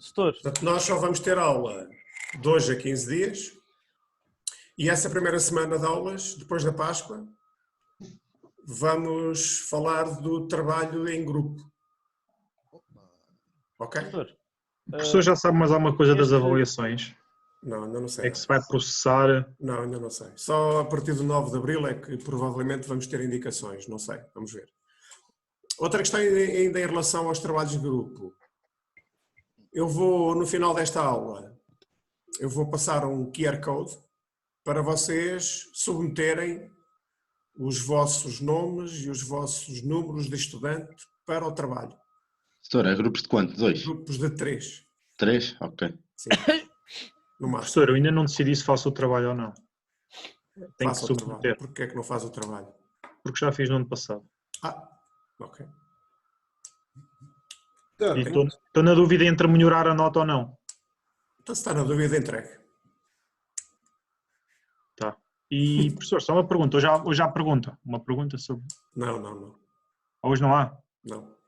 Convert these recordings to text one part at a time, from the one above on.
Setor. Portanto, nós só vamos ter aula de hoje a 15 dias e essa primeira semana de aulas, depois da Páscoa, vamos falar do trabalho em grupo. Ok? Setor. O professor já sabe mais alguma coisa das avaliações? Não, ainda não sei. É que se vai processar? Não, ainda não sei. Só a partir do 9 de Abril é que provavelmente vamos ter indicações, não sei, vamos ver. Outra questão ainda em relação aos trabalhos de grupo. Eu vou, no final desta aula, eu vou passar um QR Code para vocês submeterem os vossos nomes e os vossos números de estudante para o trabalho. Setor, é grupos de quanto? 2? Grupos de 3. 3? Ok. Sim. No máximo. Professor, eu ainda não decidi se faço o trabalho ou não. Tenho que Faça o trabalho. submeter. Porquê é que não faz o trabalho? Porque já fiz no ano passado. Ah, ok. E estou na dúvida entre melhorar a nota ou não. Então se está na dúvida, entregue. Tá. E, professor, só uma pergunta. Hoje há pergunta. Uma pergunta sobre... Não. Hoje não há? Não.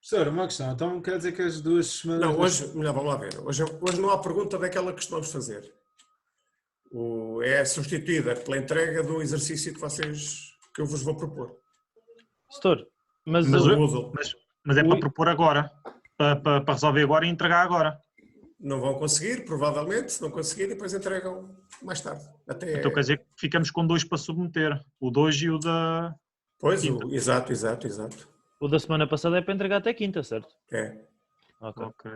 Professor, uma questão. Então quer dizer que as 2 semanas... Não, hoje, melhor, vamos lá ver. Hoje não há pergunta daquela que costumamos fazer. É substituída pela entrega de um exercício que eu vos vou propor. Setor. Mas é para propor agora. Para resolver agora e entregar agora. Não vão conseguir, provavelmente. Se não conseguirem, depois entregam mais tarde. Então quer dizer que ficamos com 2 para submeter. O 2 e o da... Pois, exato. O da semana passada é para entregar até quinta, certo? É. Ok.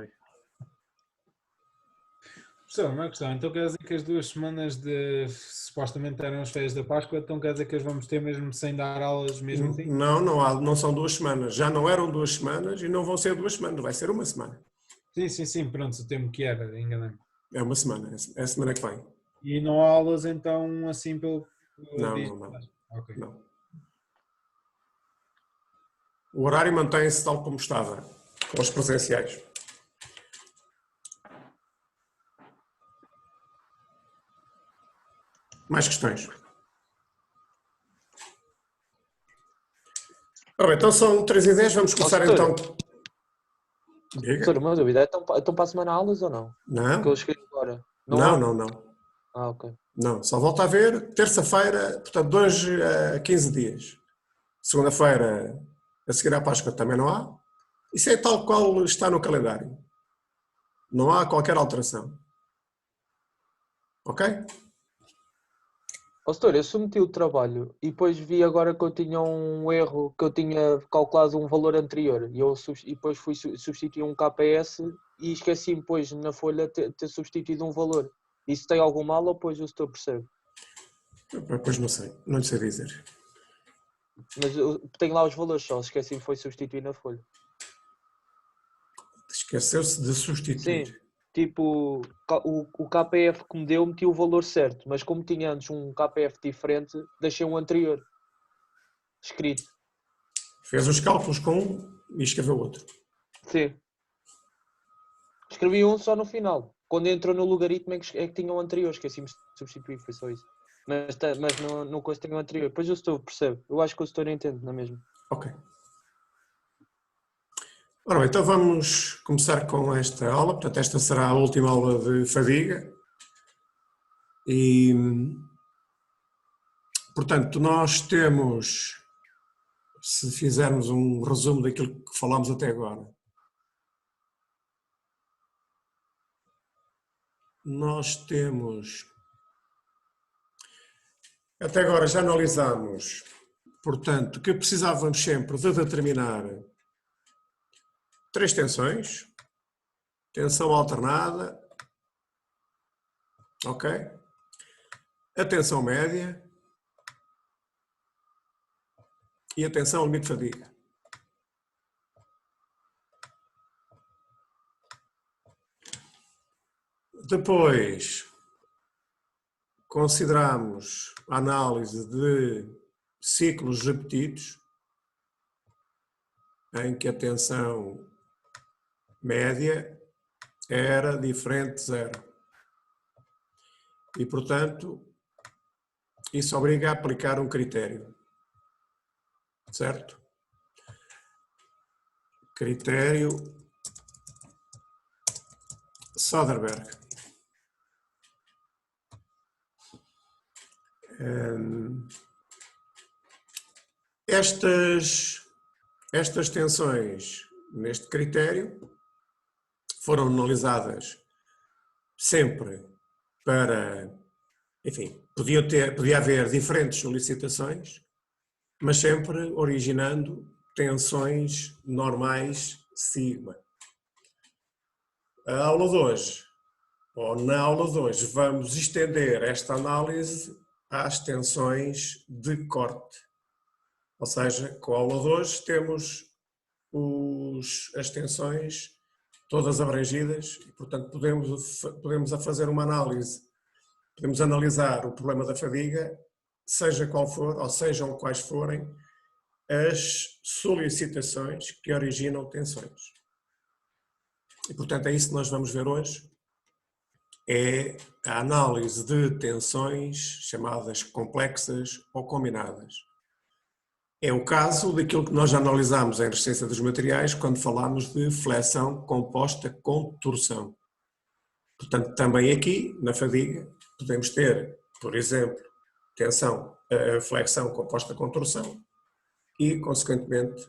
Professor, uma questão. Então quer dizer que as 2 semanas de... supostamente eram as férias da Páscoa, então quer dizer que as vamos ter mesmo sem dar aulas mesmo assim? Não são 2 semanas. Já não eram 2 semanas e não vão ser 2 semanas. Vai ser uma semana. Sim. Pronto, o tempo que era, enganei-me. É uma semana. É a semana que vem. E não há aulas então assim pelo... Não. Ok. Não. O horário mantém-se tal como estava, com os presenciais. Mais questões? Ora bem, então são 3:10, vamos começar então. Diga. Doutor, uma dúvida, então para a semana há aulas ou não? Não. Que eu cheguei agora. Não. Ah, ok. Não, só volta a ver terça-feira, portanto, de hoje a 15 dias. Segunda-feira, a seguir à Páscoa, também não há. Isso é tal qual está no calendário. Não há qualquer alteração. Ok? Doutor, eu submeti o trabalho e depois vi agora que eu tinha um erro, que eu tinha calculado um valor anterior e depois fui substituir um KPS e esqueci-me depois na folha ter substituído um valor. Isso tem algum mal ou depois o senhor percebe? Pois não sei, não lhe sei dizer. Mas eu tenho lá os valores só, esqueci-me foi substituir na folha. Esqueceu-se de substituir. Sim, tipo, o KPF que me deu meti o valor certo, mas como tinha antes um KPF diferente, deixei um anterior escrito. Fez os cálculos com um e escreveu outro. Sim. Escrevi um só no final. Quando entrou no logaritmo é que tinha o anterior, esqueci-me de substituir, foi só isso. Mas no coisa tem o anterior. Depois o setor percebe. Eu acho que o setor entende, não é mesmo? Ok. Ora bem, então vamos começar com esta aula. Portanto, esta será a última aula de fadiga. E, portanto, nós temos, se fizermos um resumo daquilo que falámos até agora, nós temos, até agora já analisámos, portanto, que precisávamos sempre de determinar 3 tensões, tensão alternada, ok? A tensão média e a tensão limite de fadiga. Depois, consideramos a análise de ciclos repetidos, em que a tensão média era diferente de 0. E, portanto, isso obriga a aplicar um critério. Certo? Critério Soderbergh. Estas tensões neste critério foram analisadas sempre para, enfim, podia haver diferentes solicitações, mas sempre originando tensões normais sigma. A aula de hoje, ou na aula de hoje, vamos estender esta análise às tensões de corte. Ou seja, com a aula de hoje temos as tensões todas abrangidas e, portanto, podemos fazer uma análise, podemos analisar o problema da fadiga, seja qual for, ou sejam quais forem as solicitações que originam tensões. E, portanto, é isso que nós vamos ver hoje, é a análise de tensões chamadas complexas ou combinadas. É o caso daquilo que nós já analisámos em resistência dos materiais quando falámos de flexão composta com torção. Portanto, também aqui, na fadiga, podemos ter, por exemplo, flexão composta com torção e, consequentemente,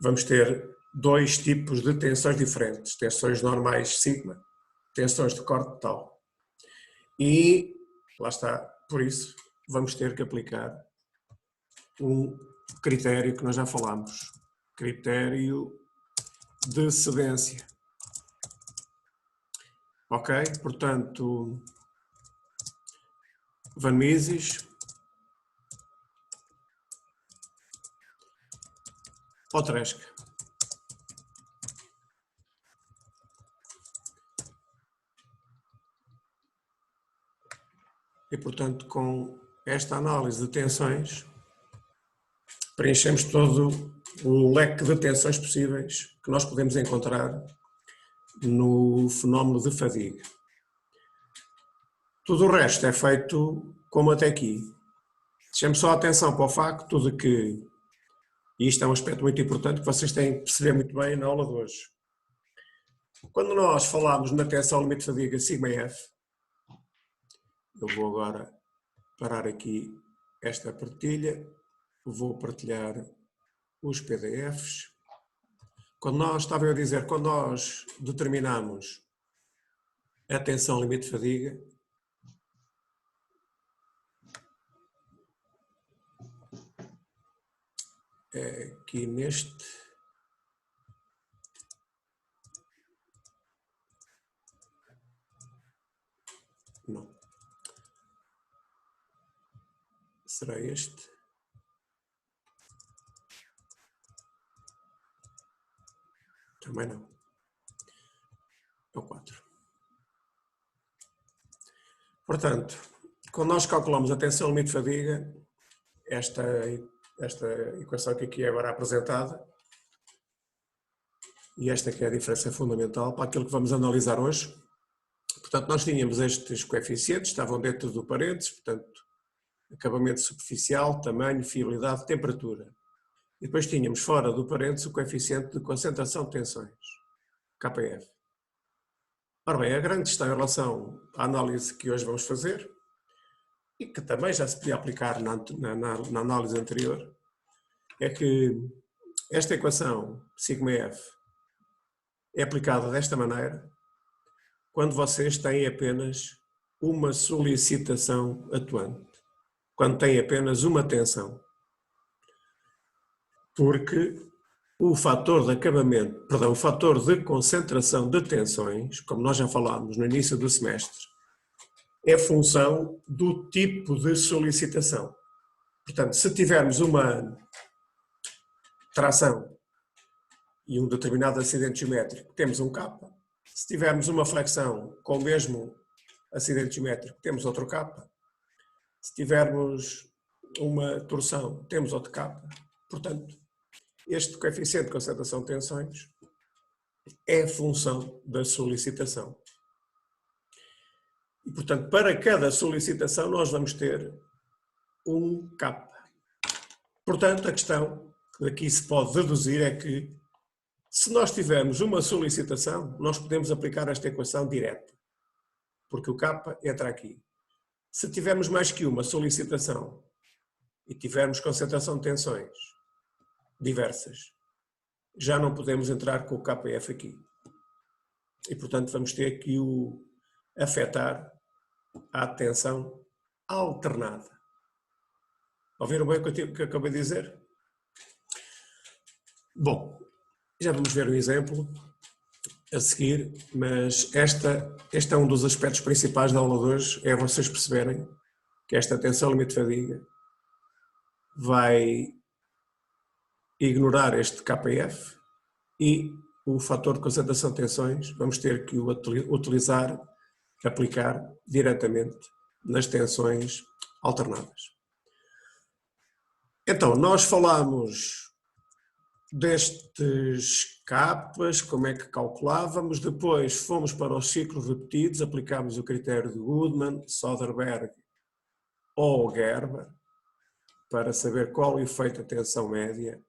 vamos ter dois tipos de tensões diferentes, tensões normais sigma, tensões de corte tal. E, lá está, por isso, vamos ter que aplicar um critério que nós já falámos, critério de cedência. Ok? Portanto, Van Mises, Ottresca. E, portanto, com esta análise de tensões, preenchemos todo o leque de tensões possíveis que nós podemos encontrar no fenómeno de fadiga. Tudo o resto é feito como até aqui. Deixem-me só atenção para o facto de que, e isto é um aspecto muito importante que vocês têm que perceber muito bem na aula de hoje, quando nós falamos na tensão limite de fadiga σf, eu vou agora parar aqui esta partilha, vou partilhar os PDFs. Quando nós determinamos a tensão limite de fadiga, aqui neste, não, será este? Também não. É o 4. Portanto, quando nós calculamos a tensão limite de fadiga, esta equação que aqui é agora apresentada, e esta que é a diferença fundamental para aquilo que vamos analisar hoje. Portanto, nós tínhamos estes coeficientes, estavam dentro do parênteses, portanto, acabamento superficial, tamanho, fiabilidade, temperatura. E depois tínhamos fora do parênteses o coeficiente de concentração de tensões, KF. Ora bem, a grande questão em relação à análise que hoje vamos fazer, e que também já se podia aplicar na análise anterior, é que esta equação σf é aplicada desta maneira quando vocês têm apenas uma solicitação atuante, quando têm apenas uma tensão. Porque o fator de acabamento, perdão, o fator de concentração de tensões, como nós já falámos no início do semestre, é função do tipo de solicitação. Portanto, se tivermos uma tração e um determinado acidente geométrico, temos um K. Se tivermos uma flexão com o mesmo acidente geométrico, temos outro K. Se tivermos uma torção, temos outro K. Portanto, este coeficiente de concentração de tensões é função da solicitação. E, portanto, para cada solicitação nós vamos ter um K. Portanto, a questão que daqui se pode deduzir é que Se nós tivermos uma solicitação, nós podemos aplicar esta equação direta, porque o K entra aqui. Se tivermos mais que uma solicitação e tivermos concentração de tensões diversas, já não podemos entrar com o KF aqui. E, portanto, vamos ter que o afetar a tensão alternada. Ouviram bem o que eu acabei de dizer? Bom, já vamos ver um exemplo a seguir, mas este é um dos aspectos principais da aula de hoje, é vocês perceberem que esta tensão limite de fadiga vai ignorar este KF e o fator de concentração de tensões vamos ter que o utilizar, aplicar diretamente nas tensões alternadas. Então, nós falamos destes capas, como é que calculávamos, depois fomos para os ciclos repetidos, aplicámos o critério de Goodman, Soderberg ou Gerber, para saber qual o efeito da tensão média,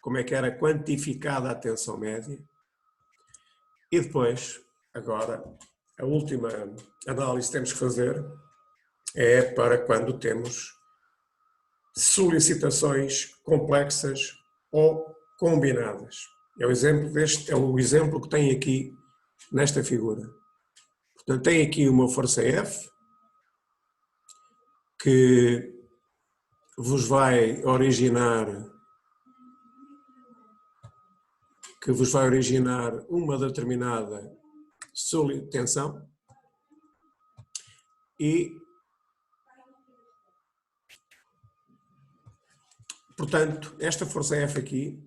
como é que era quantificada a tensão média, e depois, agora, a última análise que temos que fazer é para quando temos solicitações complexas ou combinadas. É o exemplo que tem aqui nesta figura. Portanto, tem aqui uma força F que vos vai originar uma determinada tensão e, portanto, esta força F aqui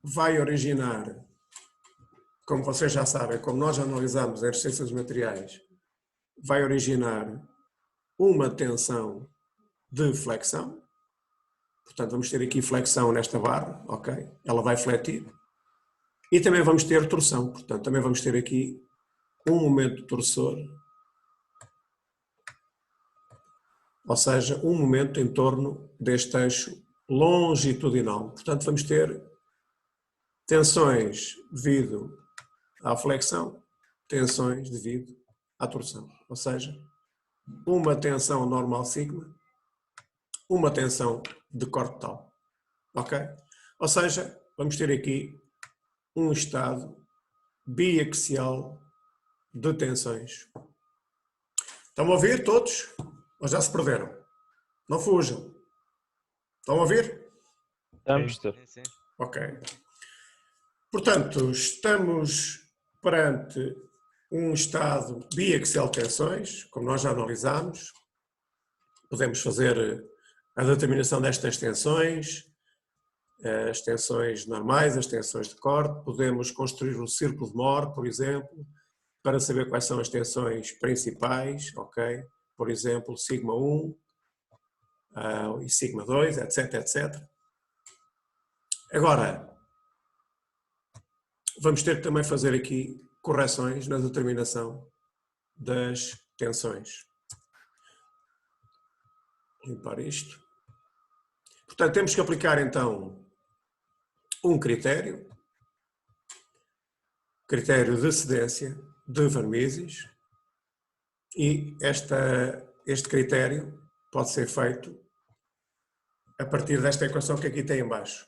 vai originar, como vocês já sabem, como nós já analisamos as ciências dos materiais, vai originar uma tensão de flexão. Portanto, vamos ter aqui flexão nesta barra, ok? Ela vai fletir. E também vamos ter torção, portanto, também vamos ter aqui um momento torsor, ou seja, um momento em torno deste eixo longitudinal. Portanto, vamos ter tensões devido à flexão, tensões devido à torção. Ou seja, uma tensão normal sigma, uma tensão de corte tal. Ok? Ou seja, vamos ter aqui um estado biaxial de tensões. Estão a ouvir todos? Ou já se perderam? Não fujam. Estão a ouvir? Estamos, Sr. Sim, sim. Ok. Portanto, estamos perante um estado biaxial de tensões, como nós já analisámos. Podemos fazer a determinação destas tensões, as tensões normais, as tensões de corte. Podemos construir um círculo de Mohr, por exemplo, para saber quais são as tensões principais, ok? Por exemplo, sigma 1 e sigma 2, etc, etc. Agora, vamos ter que também fazer aqui correções na determinação das tensões. Limpar isto. Portanto, temos que aplicar então um critério de cedência de Van Mises, e este critério pode ser feito a partir desta equação que aqui tem em baixo.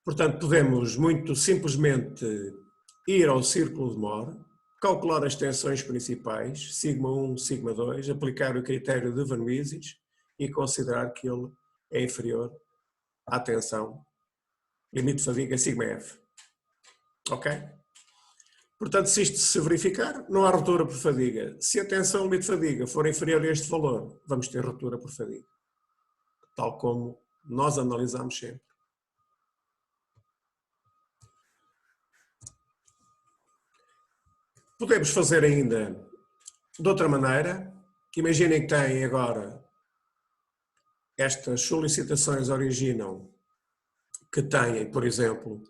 Portanto, podemos muito simplesmente ir ao círculo de Mohr, calcular as tensões principais, sigma 1, sigma 2, aplicar o critério de Van Mises e considerar que ele é inferior à tensão limite de fadiga sigma F. Ok? Portanto, se isto se verificar, não há ruptura por fadiga. Se a tensão limite de fadiga for inferior a este valor, vamos ter ruptura por fadiga. Tal como nós analisamos sempre. Podemos fazer ainda de outra maneira. Imaginem que têm agora estas solicitações originam que têm, por exemplo,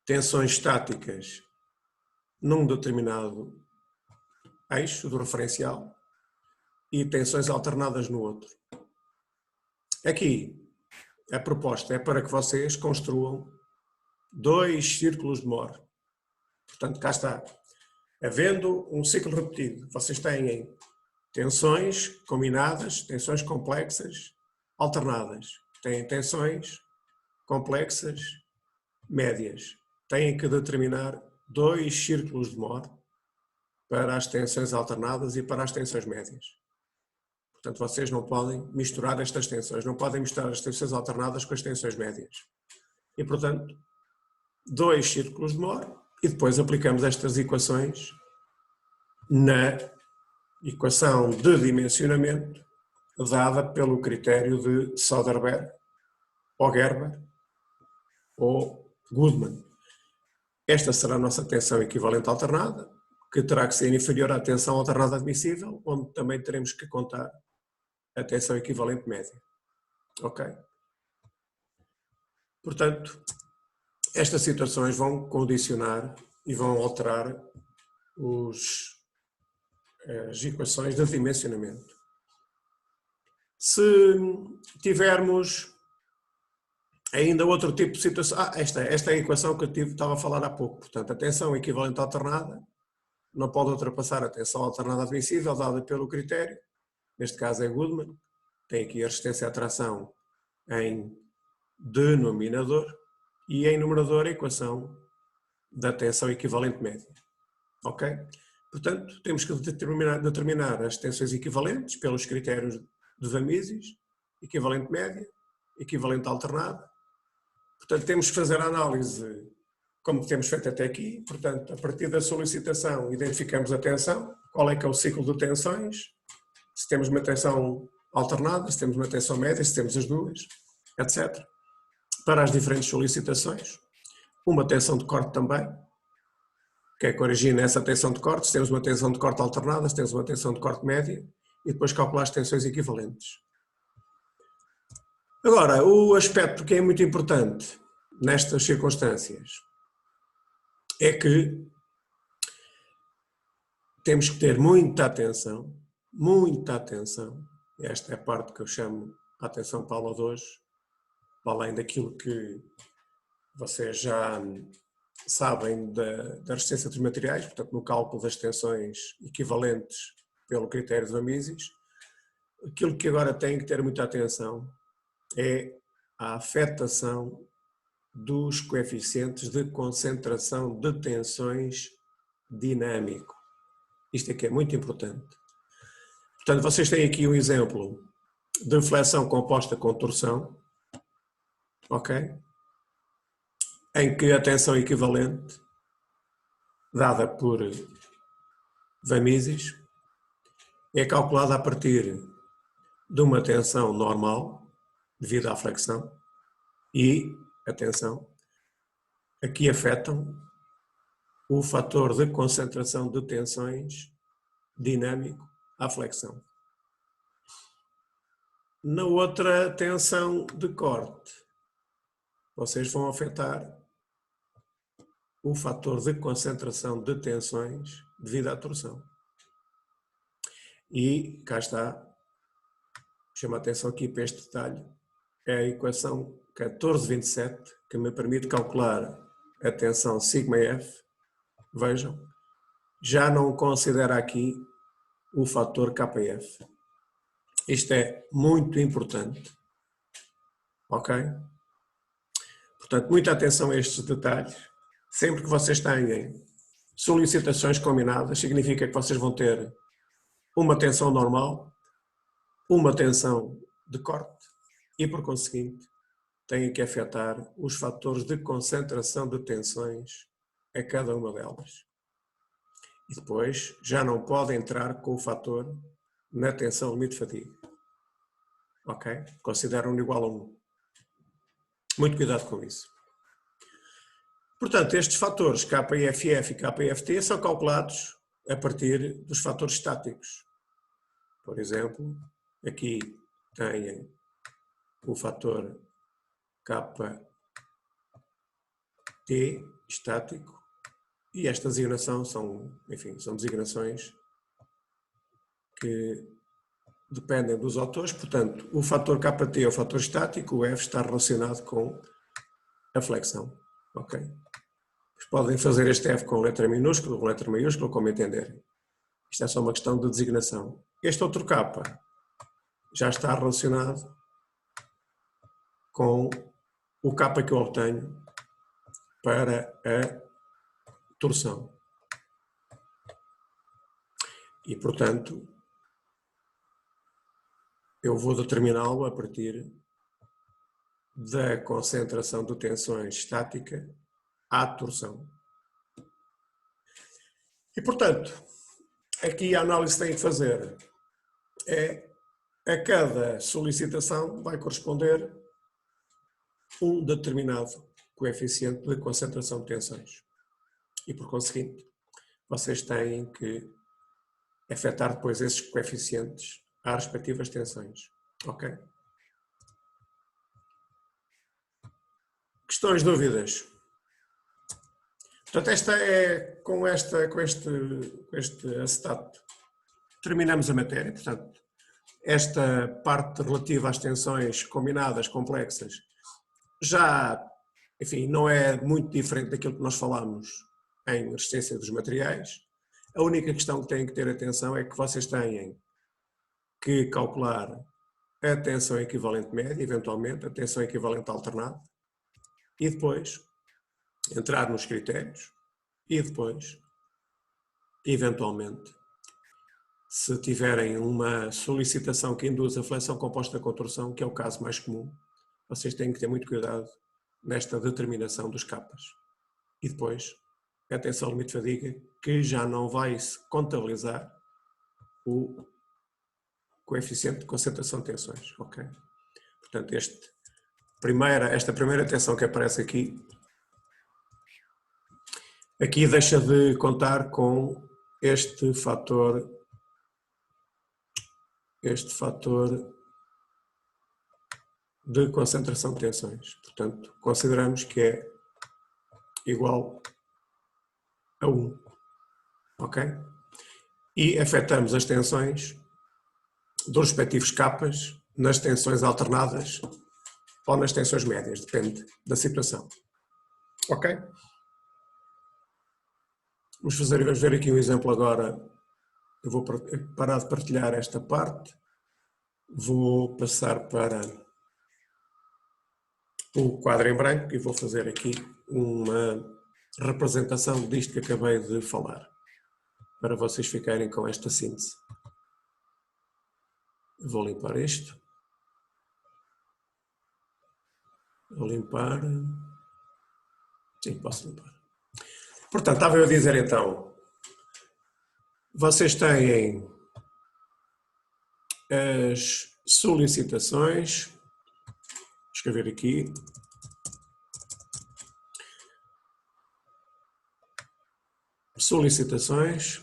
tensões estáticas num determinado eixo do referencial e tensões alternadas no outro. Aqui, a proposta é para que vocês construam 2 círculos de Moore. Portanto, cá está. Havendo um ciclo repetido, vocês têm tensões combinadas, tensões complexas, alternadas. Têm tensões complexas, médias. Têm que determinar 2 círculos de Moore para as tensões alternadas e para as tensões médias. Portanto, vocês não podem misturar estas tensões, não podem misturar as tensões alternadas com as tensões médias. E, portanto, 2 círculos de Moore e depois aplicamos estas equações na equação de dimensionamento dada pelo critério de Soderberg, ou Gerber, ou Goodman. Esta será a nossa tensão equivalente alternada, que terá que ser inferior à tensão alternada admissível, onde também teremos que contar a tensão equivalente média. Ok? Portanto, estas situações vão condicionar e vão alterar as equações de dimensionamento. Se tivermos ainda outro tipo de situação... esta é a equação que eu estava a falar há pouco. Portanto, a tensão equivalente alternada não pode ultrapassar a tensão alternada admissível dada pelo critério. Neste caso é Goodman. Tem aqui a resistência à tração em denominador e em numerador a equação da tensão equivalente média. Ok? Portanto, temos que determinar as tensões equivalentes pelos critérios de Van Mises, equivalente média, equivalente alternada. Portanto, temos que fazer a análise como temos feito até aqui. Portanto, a partir da solicitação, identificamos a tensão, qual é que é o ciclo de tensões, se temos uma tensão alternada, se temos uma tensão média, se temos as duas, etc. Para as diferentes solicitações. Uma tensão de corte também, que é que origina essa tensão de corte, se temos uma tensão de corte alternada, se temos uma tensão de corte média, e depois calcular as tensões equivalentes. Agora, o aspecto que é muito importante nestas circunstâncias é que temos que ter muita atenção, esta é a parte que eu chamo a atenção para a aula de hoje, para além daquilo que vocês já sabem da resistência dos materiais, portanto no cálculo das tensões equivalentes pelo critério de Van Mises, aquilo que agora tem que ter muita atenção é a afetação dos coeficientes de concentração de tensões dinâmico. Isto é que é muito importante. Portanto, vocês têm aqui um exemplo de flexão composta com torção, ok? Em que a tensão equivalente, dada por Van Mises, é calculada a partir de uma tensão normal, devido à flexão, e, atenção, aqui afetam o fator de concentração de tensões dinâmico à flexão. Na outra tensão de corte, vocês vão afetar o fator de concentração de tensões devido à torção. E cá está, chamo a atenção aqui para este detalhe, é a equação 1427 que me permite calcular a tensão σf. Vejam, já não considera aqui o fator KF. Isto é muito importante, ok? Portanto, muita atenção a estes detalhes. Sempre que vocês tenham solicitações combinadas, significa que vocês vão ter uma tensão normal, uma tensão de corte e, por conseguinte, têm que afetar os fatores de concentração de tensões a cada uma delas. E depois já não pode entrar com o fator na tensão limite de fadiga. Ok? Consideram-no igual a 1. Muito cuidado com isso. Portanto, estes fatores KIFF e KIFT são calculados a partir dos fatores estáticos. Por exemplo, aqui têm o fator KT estático e esta designação são, enfim, são designações que dependem dos autores. Portanto, o fator KT é o fator estático, o F está relacionado com a flexão. Ok? Podem fazer este F com letra minúscula, com letra maiúscula, como entenderem. Isto é só uma questão de designação. Este outro K já está relacionado com o K que eu obtenho para a torção. E, portanto, eu vou determiná-lo a partir da concentração de tensões estática à torção. E, portanto, aqui a análise que tem que fazer é a cada solicitação vai corresponder um determinado coeficiente de concentração de tensões. E, por conseguinte, vocês têm que afetar depois esses coeficientes às respectivas tensões. Ok? Questões, dúvidas? Portanto, com este acetato terminamos a matéria. Portanto, esta parte relativa às tensões combinadas, complexas, já, enfim, não é muito diferente daquilo que nós falámos em resistência dos materiais. A única questão que têm que ter atenção é que vocês têm que calcular a tensão equivalente média, eventualmente, a tensão equivalente alternada, e depois entrar nos critérios e depois, eventualmente, se tiverem uma solicitação que induz a flexão composta com torção, que é o caso mais comum, vocês têm que ter muito cuidado nesta determinação dos capas. E depois, a tensão limite de fadiga, que já não vai contabilizar o coeficiente de concentração de tensões. Ok? Portanto, esta primeira tensão que aparece aqui deixa de contar com este fator de concentração de tensões. Portanto, consideramos que é igual a 1. Ok? E afetamos as tensões dos respectivos capas nas tensões alternadas ou nas tensões médias, depende da situação. Ok? Vamos ver aqui um exemplo agora. Eu vou parar de partilhar esta parte. Vou passar para o quadro em branco e vou fazer aqui uma representação disto que acabei de falar, para vocês ficarem com esta síntese. Vou limpar isto. Vou limpar. Sim, posso limpar. Portanto, estava eu a dizer então, vocês têm as solicitações, vou escrever aqui, solicitações,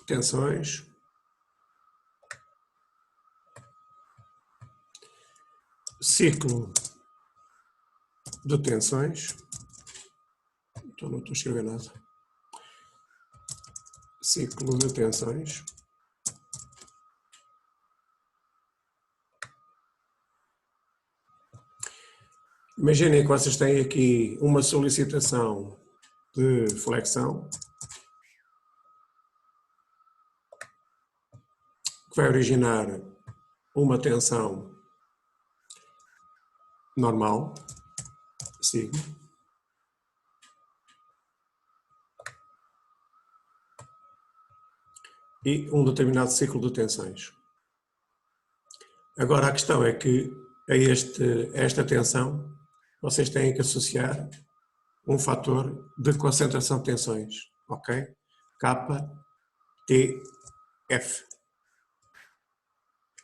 tensões, ciclo de tensões, então não estou a escrever nada, ciclo de tensões, imaginem que vocês têm aqui uma solicitação de flexão que vai originar uma tensão normal, sigma, e um determinado ciclo de tensões. Agora a questão é que a esta tensão vocês têm que associar um fator de concentração de tensões, ok? KTF.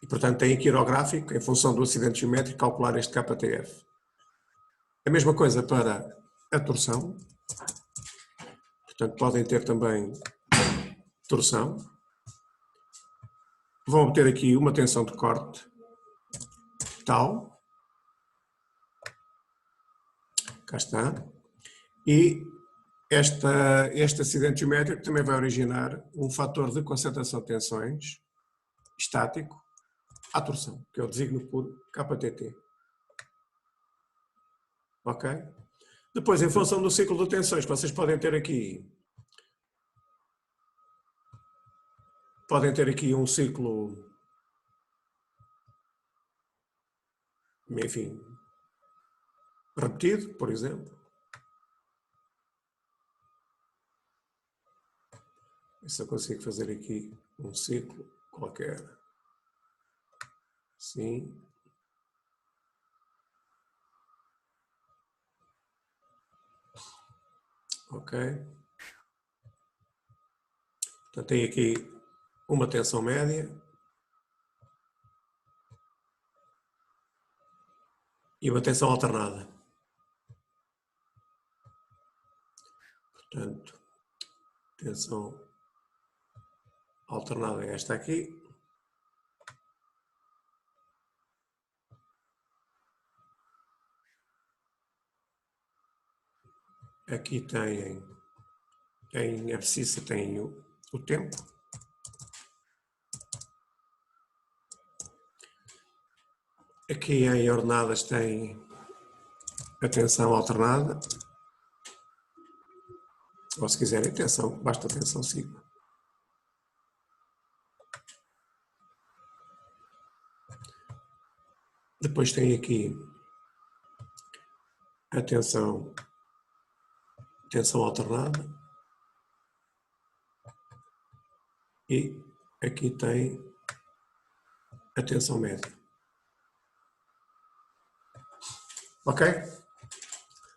E portanto têm que ir ao gráfico, em função do acidente geométrico, calcular este KTF. A mesma coisa para a torção. Portanto podem ter também torção. Vão obter aqui uma tensão de corte tal. Cá está. E este acidente geométrico também vai originar um fator de concentração de tensões estático à torção, que eu designo por KTT. Ok? Depois, em função do ciclo de tensões que vocês podem ter aqui um ciclo, enfim, repetido, por exemplo. Se eu consigo fazer aqui um ciclo qualquer. Sim. Ok. Portanto, tem aqui uma tensão média e uma tensão alternada. Portanto, tensão alternada é esta aqui. Aqui tem, em abscissa tem o tempo. Aqui em ordenadas tem a tensão alternada. Ou se quiserem tensão, basta tensão sigma. Depois tem aqui a tensão alternada. E aqui tem a tensão média. Ok?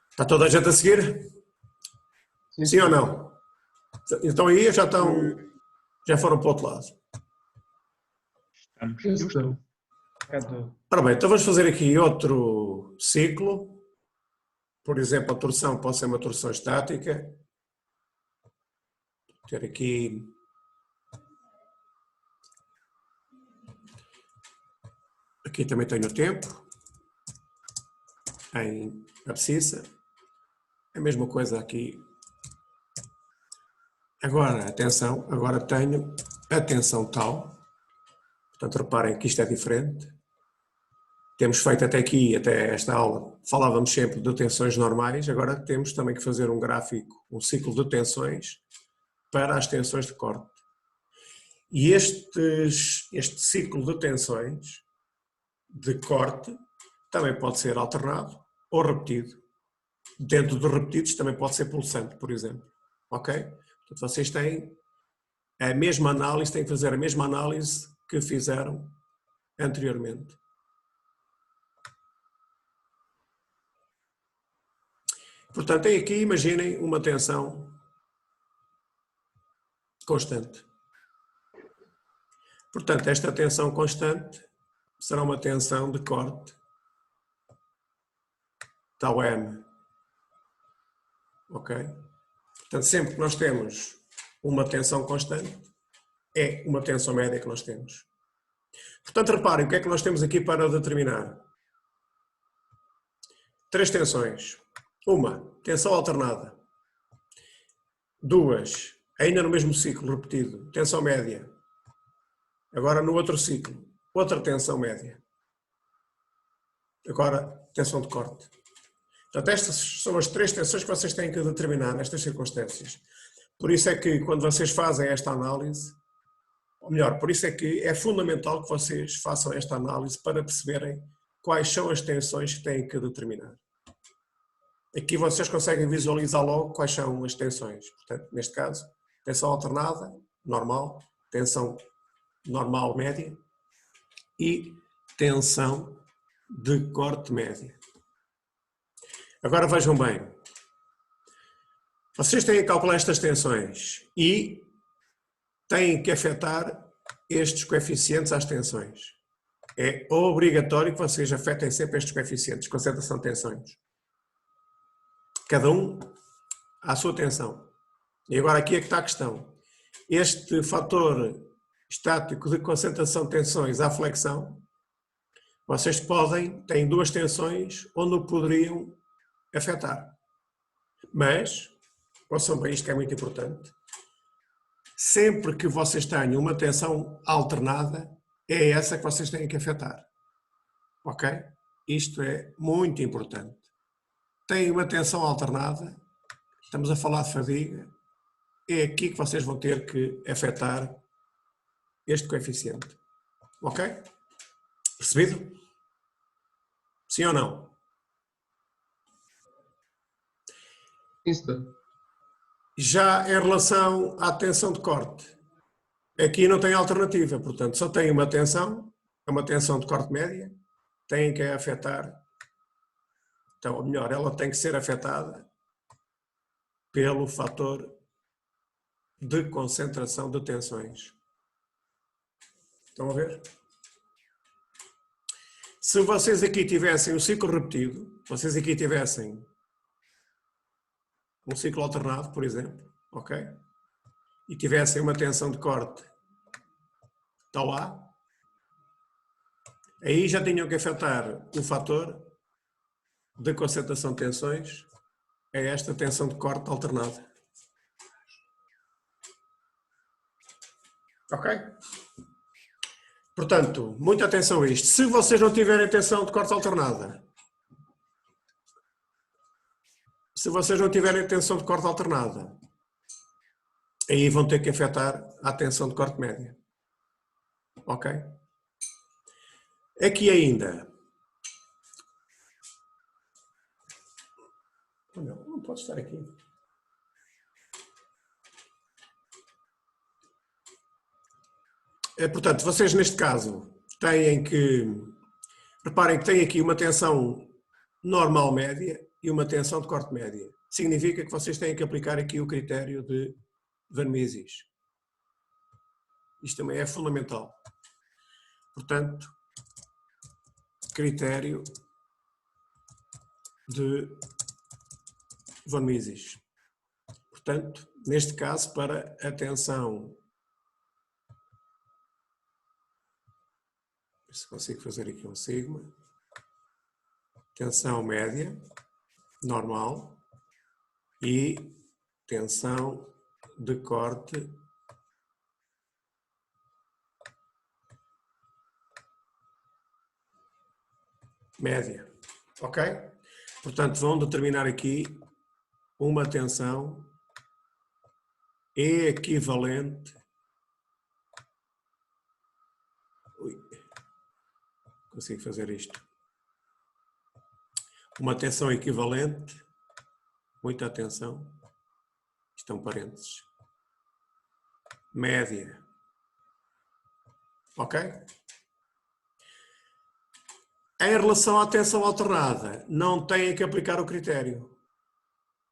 Está toda a gente a seguir? Sim ou não? Então aí já foram para o outro lado. Eu estou. Ora bem, então vamos fazer aqui outro ciclo. Por exemplo, a torção pode ser uma torção estática. Vou ter aqui também tenho o tempo em abscissa. A mesma coisa aqui. Agora, atenção, agora tenho a tensão tal. Portanto, reparem que isto é diferente. Temos feito até aqui, até esta aula, falávamos sempre de tensões normais, agora temos também que fazer um gráfico, um ciclo de tensões para as tensões de corte. E este ciclo de tensões de corte também pode ser alternado ou repetido. Dentro dos repetidos também pode ser pulsante, por exemplo. Ok? Portanto, vocês têm a mesma análise, têm que fazer a mesma análise que fizeram anteriormente. Portanto, tem aqui, imaginem, uma tensão constante. Portanto, esta tensão constante será uma tensão de corte tau M. Ok? Portanto, sempre que nós temos uma tensão constante, é uma tensão média que nós temos. Portanto, reparem, o que é que nós temos aqui para determinar? 3 tensões. Uma, tensão alternada. 2, ainda no mesmo ciclo repetido, tensão média. Agora no outro ciclo, outra tensão média. Agora, tensão de corte. Portanto, estas são as 3 tensões que vocês têm que determinar nestas circunstâncias. Por isso é que quando vocês fazem esta análise, ou melhor, por isso é que é fundamental que vocês façam esta análise para perceberem quais são as tensões que têm que determinar. Aqui vocês conseguem visualizar logo quais são as tensões. Portanto, neste caso, tensão alternada, normal, tensão normal média e tensão de corte média. Agora vejam bem. Vocês têm que calcular estas tensões e têm que afetar estes coeficientes às tensões. É obrigatório que vocês afetem sempre estes coeficientes, concentração de tensões. Cada um à sua tensão. E agora aqui é que está a questão. Este fator estático de concentração de tensões à flexão, vocês têm 2 tensões onde o poderiam afetar. Mas, ouçam bem, isto que é muito importante, sempre que vocês tenham uma tensão alternada, é essa que vocês têm que afetar. Ok? Isto é muito importante. têm uma tensão alternada, estamos a falar de fadiga, é aqui que vocês vão ter que afetar este coeficiente. Ok? Percebido? Sim ou não? Isso. Já em relação à tensão de corte, aqui não tem alternativa, portanto, só tem uma tensão, é uma tensão de corte média, tem que afetar, então, ou melhor, ela tem que ser afetada pelo fator de concentração de tensões. Estão a ver? Se vocês aqui tivessem um ciclo repetido, vocês aqui tivessem um ciclo alternado, por exemplo, ok? E tivessem uma tensão de corte tal A, aí já tinham que afetar o fator de concentração de tensões a esta tensão de corte alternada. Ok? Portanto, muita atenção a isto. Se vocês não tiverem tensão de corte alternada, aí vão ter que afetar a tensão de corte média. Ok? Aqui ainda. Não pode estar aqui. Portanto, vocês neste caso têm que... Reparem que tem aqui uma tensão normal média e uma tensão de corte média. Significa que vocês têm que aplicar aqui o critério de Van Mises. Isto também é fundamental. Portanto, critério de Van Mises. Portanto, neste caso, para a tensão... Se consigo fazer aqui um sigma. Tensão média, normal, e tensão de corte média. Ok? Portanto, vão determinar aqui uma tensão equivalente. Consigo fazer isto. Uma tensão equivalente, muita atenção, estão parênteses, média. Ok? Em relação à tensão alternada, não têm que aplicar o critério.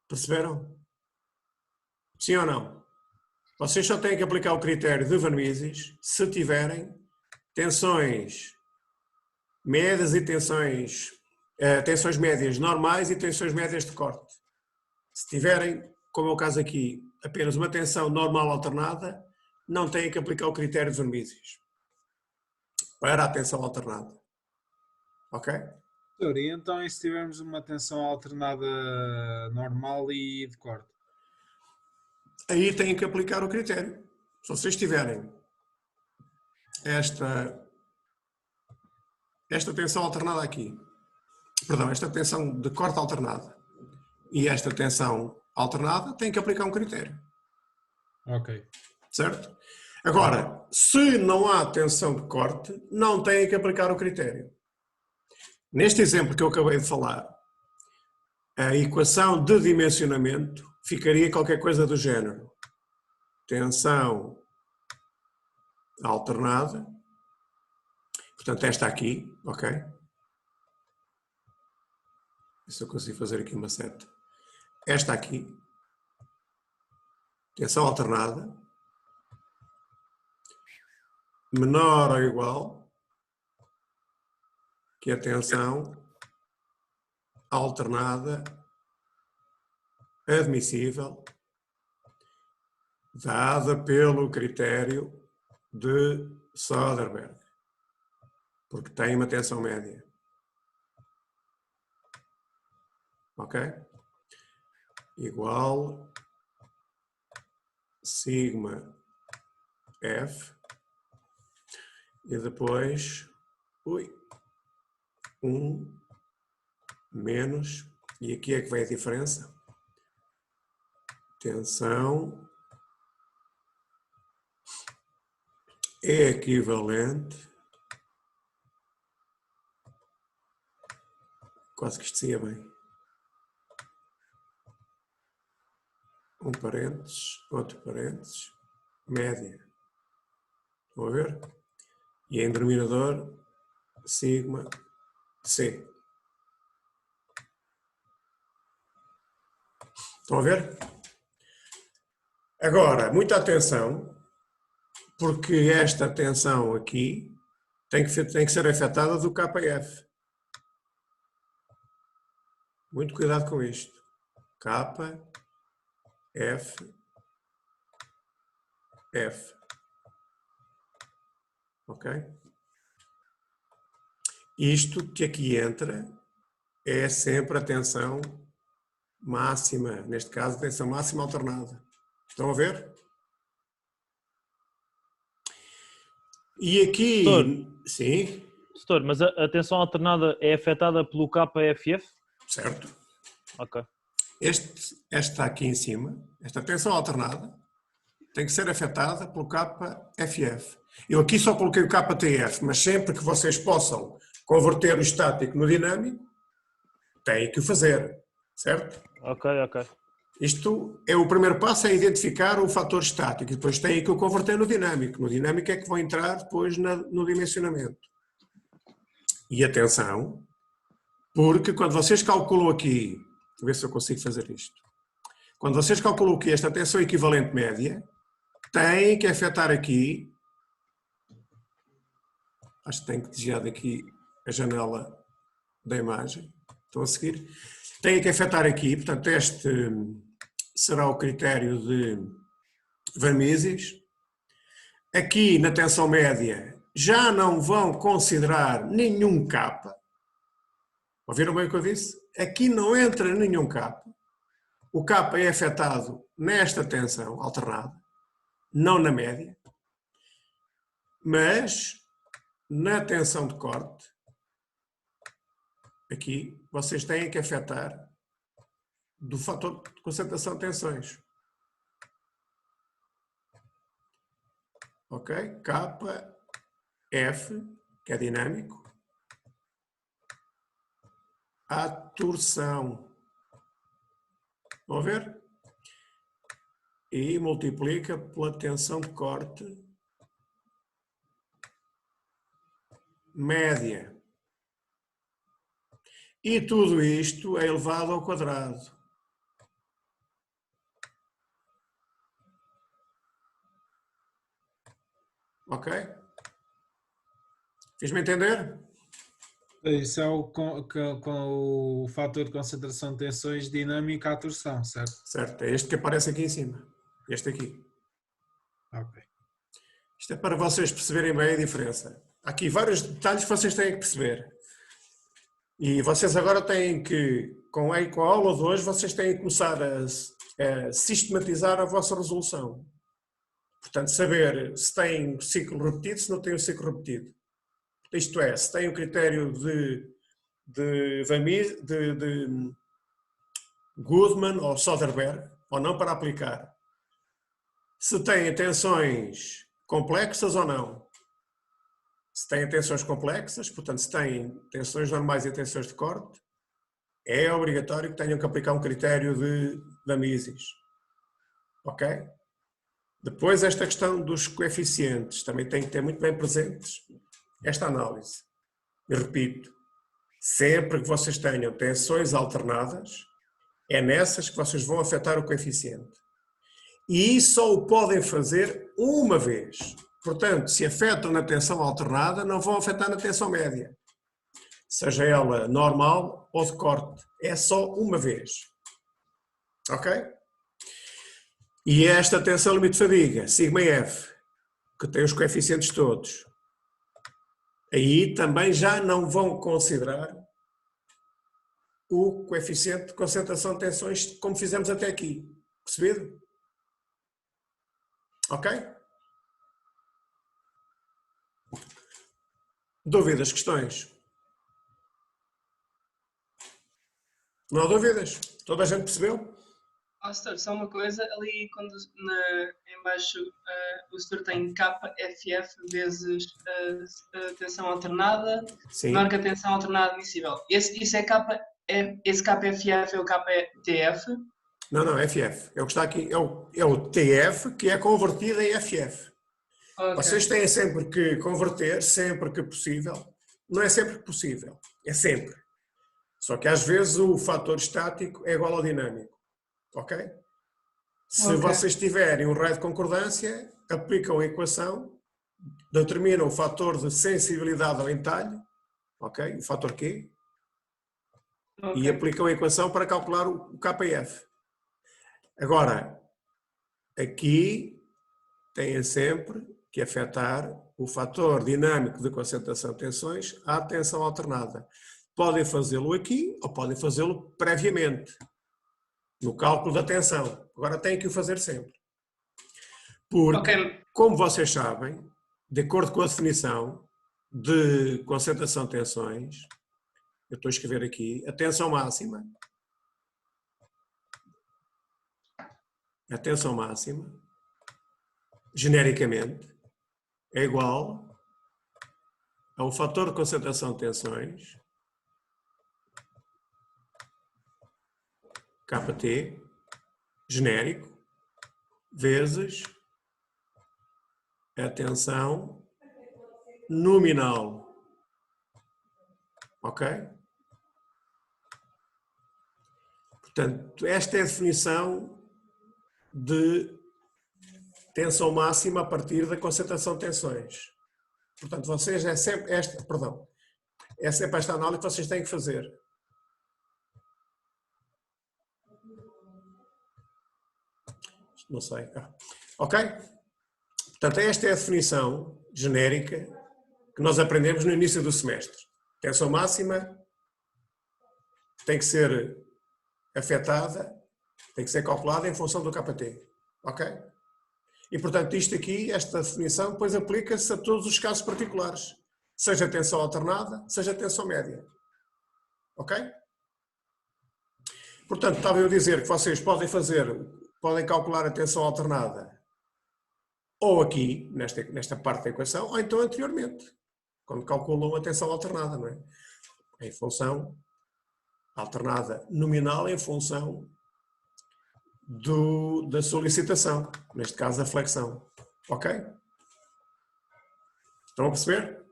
Perceberam? Sim ou não? Vocês só têm que aplicar o critério de Van Mises se tiverem tensões médias e tensões médias normais e tensões médias de corte. Se tiverem, como é o caso aqui, apenas uma tensão normal alternada, não têm que aplicar o critério de Van Mises para a tensão alternada. Ok? E então, e se tivermos uma tensão alternada normal e de corte? Aí têm que aplicar o critério. Se vocês tiverem esta tensão alternada aqui, perdão, esta tensão de corte alternada e esta tensão alternada, têm que aplicar um critério. Ok. Certo? Agora, se não há tensão de corte, não têm que aplicar o critério. Neste exemplo que eu acabei de falar, a equação de dimensionamento ficaria qualquer coisa do género. Tensão alternada. Portanto, esta aqui, ok? Se eu consigo fazer aqui uma seta. Esta aqui. Tensão alternada. Menor ou igual que a tensão alternada admissível dada pelo critério de Söderberg, porque tem uma tensão média. Ok? Igual sigma F e depois 1 menos E aqui é que vem a diferença. Tensão é equivalente. Quase que isto saía bem. Um parênteses, outro parênteses, média. Estão a ver? E em denominador, sigma C. Estão a ver? Agora, muita atenção, porque esta tensão aqui tem que ser afetada do KF. Muito cuidado com isto. KF, F. Ok? Isto que aqui entra é sempre a tensão máxima, neste caso, tensão máxima alternada. Estão a ver? E aqui, sim, Setor, mas a tensão alternada é afetada pelo KFF? certo. Ok. Esta aqui em cima, esta tensão alternada, tem que ser afetada pelo KFF. Eu aqui só coloquei o KTF, mas sempre que vocês possam converter o estático no dinâmico, têm que o fazer, certo? Ok. Isto é o primeiro passo, é identificar o fator estático e depois têm que o converter no dinâmico. No dinâmico é que vão entrar depois no dimensionamento. E atenção, porque quando vocês calculam aqui, vou ver se eu consigo fazer isto. Quando vocês calculam aqui esta tensão equivalente média, têm que afetar aqui, acho que tenho que desviar daqui a janela da imagem, estão a seguir? Têm que afetar aqui, portanto este será o critério de Van Mises. Aqui na tensão média já não vão considerar nenhum K. Ouviram bem o que eu disse? Aqui não entra nenhum K. O K é afetado nesta tensão alternada, não na média, mas na tensão de corte, aqui vocês têm que afetar do fator de concentração de tensões. Ok? KF, que é dinâmico, a torção. Vão ver? E multiplica pela tensão de corte média. E tudo isto é elevado ao quadrado. Ok? Fiz-me entender? Isso é com o fator de concentração de tensões dinâmica à torção, certo? Certo, é este que aparece aqui em cima. Este aqui. Ok. Isto é para vocês perceberem bem a diferença. Há aqui vários detalhes que vocês têm que perceber. E vocês agora têm que, com a aula de hoje, vocês têm que começar a sistematizar a vossa resolução. Portanto, saber se tem ciclo repetido, se não tem um ciclo repetido. Isto é, se tem um critério de Goodman ou Soderberg, ou não, para aplicar. Se tem tensões complexas ou não. Se tem tensões complexas, portanto, se tem tensões normais e tensões de corte, é obrigatório que tenham que aplicar um critério de Van Mises. Ok? Depois, esta questão dos coeficientes, também tem que ter muito bem presentes esta análise. Eu repito, sempre que vocês tenham tensões alternadas, é nessas que vocês vão afetar o coeficiente. E só o podem fazer uma vez. Portanto, se afetam na tensão alternada, não vão afetar na tensão média. Seja ela normal ou de corte. É só uma vez. Ok? E esta tensão limite de fadiga, sigma F, que tem os coeficientes todos, aí também já não vão considerar o coeficiente de concentração de tensões como fizemos até aqui. Percebido? Ok? Dúvidas, questões? Não há dúvidas? Toda a gente percebeu? Setor, só uma coisa, ali quando em baixo o setor tem KFF vezes tensão alternada, Sim. menor que a tensão alternada admissível. Esse KFF é o KTF? Não, FF. É o que está aqui, é o TF que é convertido em FF. Ok. Vocês têm sempre que converter, sempre que possível. Não é sempre que possível, é sempre. Só que às vezes o fator estático é igual ao dinâmico. Ok? Se Ok. vocês tiverem um raio de concordância, aplicam a equação, determinam o fator de sensibilidade ao entalhe, ok? O fator Q, Ok. e aplicam a equação para calcular o KF. Agora, aqui têm sempre que afetar o fator dinâmico de concentração de tensões à tensão alternada. Podem fazê-lo aqui ou podem fazê-lo previamente, no cálculo da tensão. Agora têm que o fazer sempre. Porque, Ok. como vocês sabem, de acordo com a definição de concentração de tensões, eu estou a escrever aqui, a tensão máxima, genericamente, é igual a um fator de concentração de tensões, KT, genérico, vezes a tensão nominal. Ok? Portanto, esta é a definição de tensão máxima a partir da concentração de tensões. Portanto, vocês é sempre esta análise que vocês têm que fazer. Não sei. Ok? Portanto, esta é a definição genérica que nós aprendemos no início do semestre. Tensão máxima tem que ser afetada, tem que ser calculada em função do KT. Ok? E, portanto, isto aqui, esta definição, depois aplica-se a todos os casos particulares. Seja tensão alternada, seja tensão média. Ok? Portanto, estava eu a dizer que vocês podem calcular a tensão alternada ou aqui, nesta parte da equação, ou então anteriormente, quando calculam a tensão alternada, não é? Em função alternada nominal em função da solicitação, neste caso a flexão. Ok? Estão a perceber?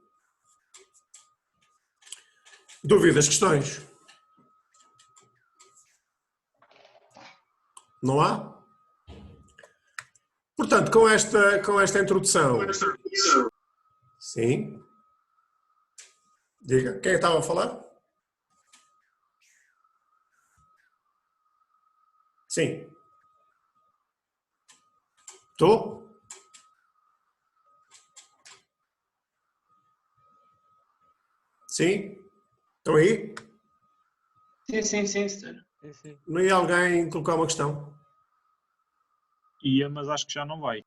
Dúvidas, questões? Não há? Portanto, com esta introdução... Sim? Diga, quem estava a falar? Sim. Estou? Sim? Estão aí? Sim, senhor. Não ia alguém colocar uma questão? Ia, mas acho que já não vai.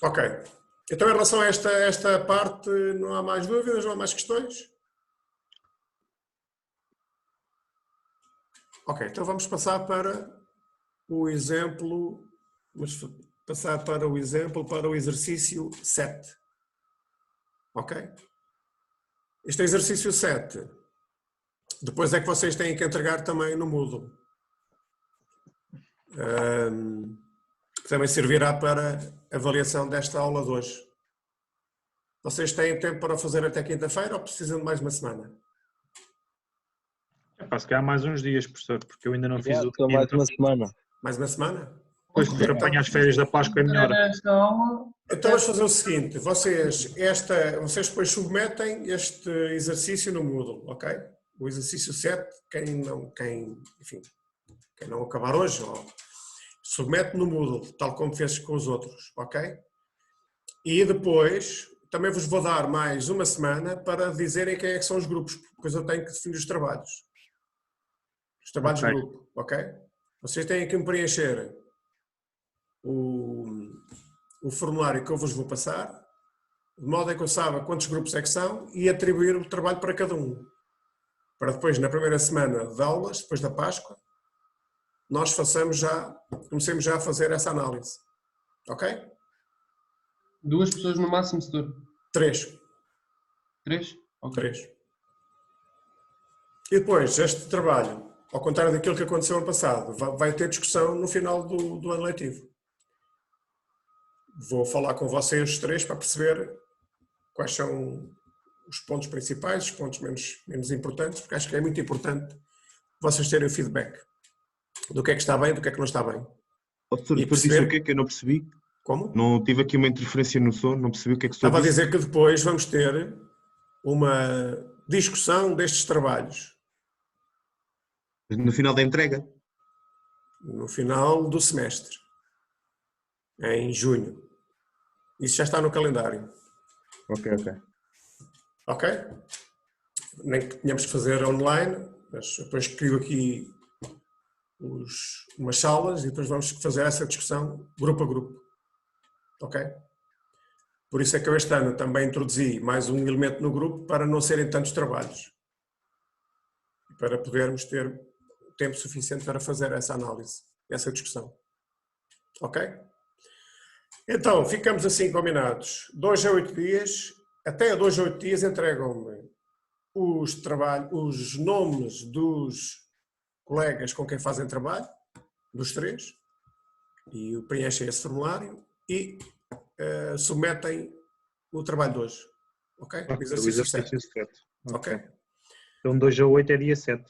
Ok. Então, em relação a esta parte, não há mais dúvidas, não há mais questões? Ok, então vamos passar para o exemplo, para o exercício 7. Ok? Este exercício 7, depois é que vocês têm que entregar também no Moodle. Que também servirá para avaliação desta aula de hoje. Vocês têm tempo para fazer até quinta-feira ou precisam de mais uma semana? Se calhar mais uns dias, professor, porque eu ainda não fiz o mais uma semana. Mais uma semana? Depois que apanhar as férias da Páscoa é melhor. Então vamos fazer o seguinte, vocês depois submetem este exercício no Moodle, ok? O exercício 7, quem não acabar hoje, submete no Moodle, tal como fez com os outros, ok? E depois também vos vou dar mais uma semana para dizerem quem é que são os grupos, depois eu tenho que definir os trabalhos. Os trabalhos de grupo, ok? Vocês têm que preencher o formulário que eu vos vou passar, de modo a que eu saiba quantos grupos é que são e atribuir o trabalho para cada um. para depois, na primeira semana de aulas, depois da Páscoa, nós comecemos já a fazer essa análise. Ok? 2 pessoas no máximo, setor. 3. 3? Ok. 3. E depois, este trabalho, ao contrário daquilo que aconteceu ano passado, vai ter discussão no final do ano letivo. Vou falar com vocês 3 para perceber quais são os pontos principais, os pontos menos importantes, porque acho que é muito importante vocês terem o feedback do que é que está bem, do que é que não está bem. Doutor, E depois perceber- disse o quê que eu não percebi? Como? Não tive aqui uma interferência no som, não percebi o que é que o senhor Estava a disse. dizer que depois vamos ter uma discussão destes trabalhos No final da entrega. no final do semestre, em junho. Isso já está no calendário. Ok. Ok? Nem que tenhamos que fazer online, mas depois crio aqui umas salas e depois vamos fazer essa discussão grupo a grupo. Ok? Por isso é que eu este ano também introduzi mais um elemento no grupo para não serem tantos trabalhos. Para podermos ter tempo suficiente para fazer essa análise, essa discussão. Ok? Então, ficamos assim combinados. 2 a 8 dias, até 2 a 8 dias entregam-me os nomes dos colegas com quem fazem trabalho, dos 3, e preenchem esse formulário e submetem o trabalho de hoje. Ok? O exercício 7. 7. Ok? Então 2 a 8 é dia 7.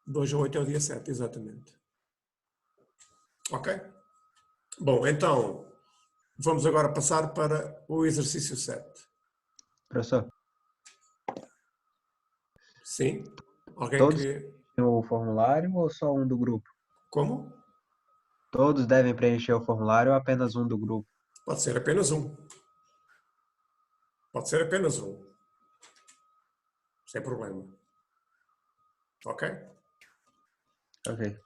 2 a 8 é o dia 7, exatamente. Ok? Bom, então, vamos agora passar para o exercício 7. Professor, Sim? Alguém Todos? queria... o formulário ou só um do grupo? Como? Todos devem preencher o formulário ou apenas um do grupo? Pode ser apenas um. Pode ser apenas um. Sem problema. Ok? Ok.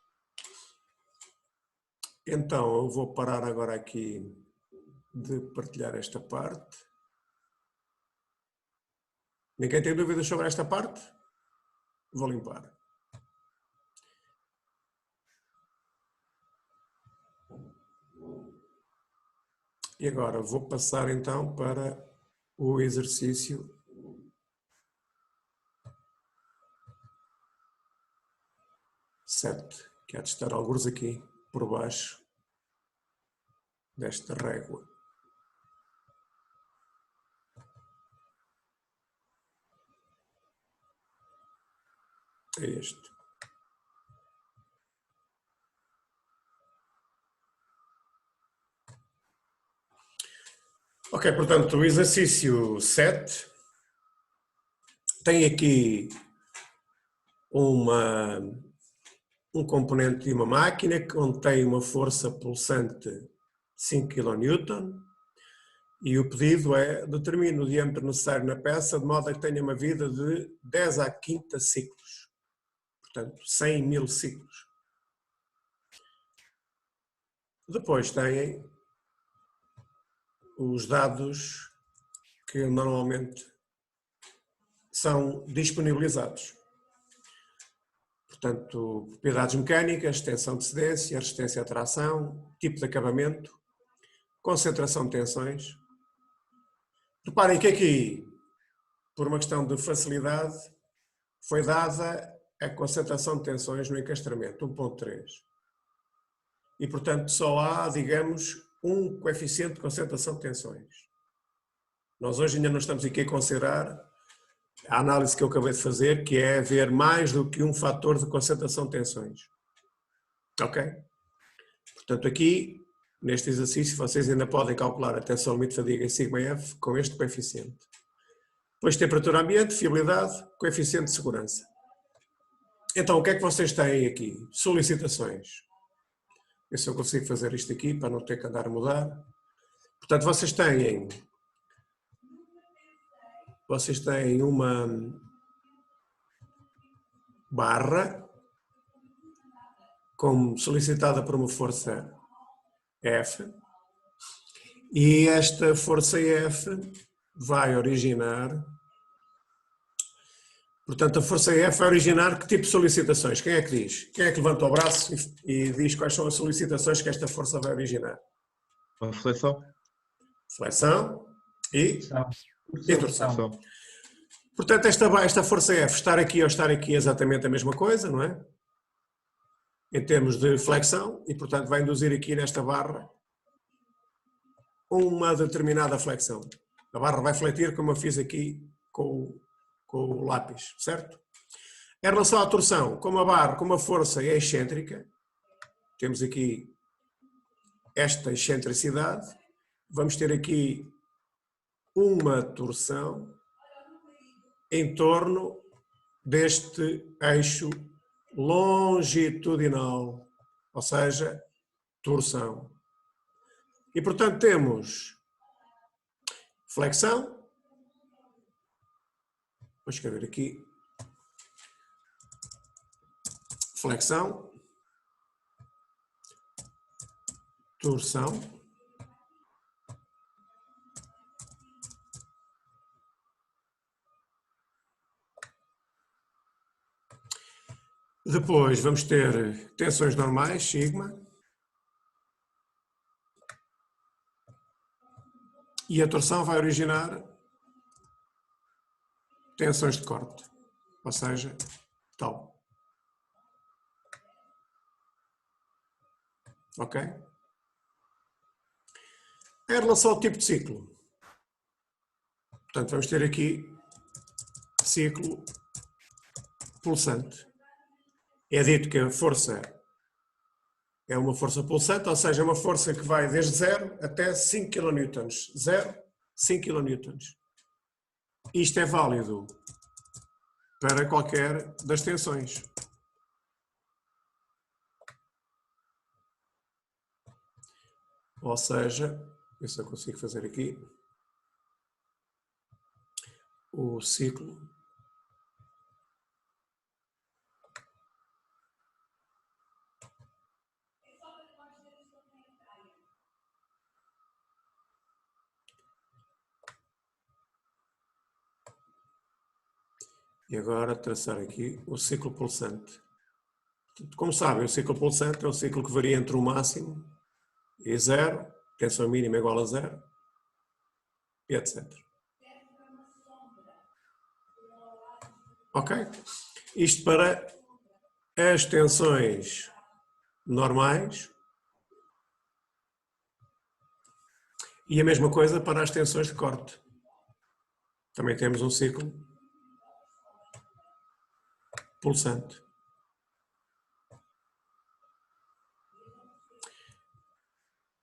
Então, eu vou parar agora aqui de partilhar esta parte. Ninguém tem dúvidas sobre esta parte? Vou limpar. E agora vou passar então para o exercício 7, que há de estar alguns aqui por baixo desta régua. É este. Ok, portanto, o exercício 7 tem aqui um componente de uma máquina que contém uma força pulsante 5 kN e o pedido é: determine o diâmetro necessário na peça de modo a que tenha uma vida de 10 à quinta ciclos. Portanto, 100.000 ciclos. Depois têm os dados que normalmente são disponibilizados. Portanto, propriedades mecânicas, tensão de cedência, resistência à tração, tipo de acabamento, concentração de tensões. Reparem que aqui, por uma questão de facilidade, foi dada a concentração de tensões no encastramento, 1.3. E, portanto, só há, digamos, um coeficiente de concentração de tensões. Nós hoje ainda não estamos aqui a considerar a análise que eu acabei de fazer, que é haver mais do que um fator de concentração de tensões. Ok? Portanto, aqui, neste exercício, vocês ainda podem calcular a tensão limite de fadiga em σf com este coeficiente. Depois, temperatura ambiente, fiabilidade, coeficiente de segurança. Então, o que é que vocês têm aqui? Solicitações. Eu só consigo fazer isto aqui para não ter que andar a mudar. Portanto, vocês têm uma barra como solicitada por uma força F e esta força F vai originar Portanto, a força F vai originar que tipo de solicitações? Quem é que diz? Quem é que levanta o braço e diz quais são as solicitações que esta força vai originar? A flexão. Flexão e torção. Torção. Portanto, esta força F, estar aqui ou estar aqui é exatamente a mesma coisa, não é? Em termos de flexão, e portanto vai induzir aqui nesta barra uma determinada flexão. A barra vai fletir como eu fiz aqui com o lápis, certo? Em relação à torção, como a força é excêntrica, temos aqui esta excentricidade, vamos ter aqui uma torção em torno deste eixo longitudinal, ou seja, torção. E portanto temos flexão, vou escrever aqui, flexão, torção, depois vamos ter tensões normais, sigma, e a torção vai originar tensões de corte, ou seja, tal. Ok? Em relação ao tipo de ciclo, portanto, vamos ter aqui ciclo pulsante. É dito que a força é uma força pulsante, ou seja, uma força que vai desde 0 até 5 kN. 0, 5 kN. Isto é válido para qualquer das tensões. Ou seja, eu só consigo fazer aqui o ciclo e agora traçar aqui o ciclo pulsante. Como sabem, o ciclo pulsante é um ciclo que varia entre o máximo e 0, tensão mínima igual a 0, e etc. Ok? Isto para as tensões normais e a mesma coisa para as tensões de corte. Também temos um ciclo pulsante.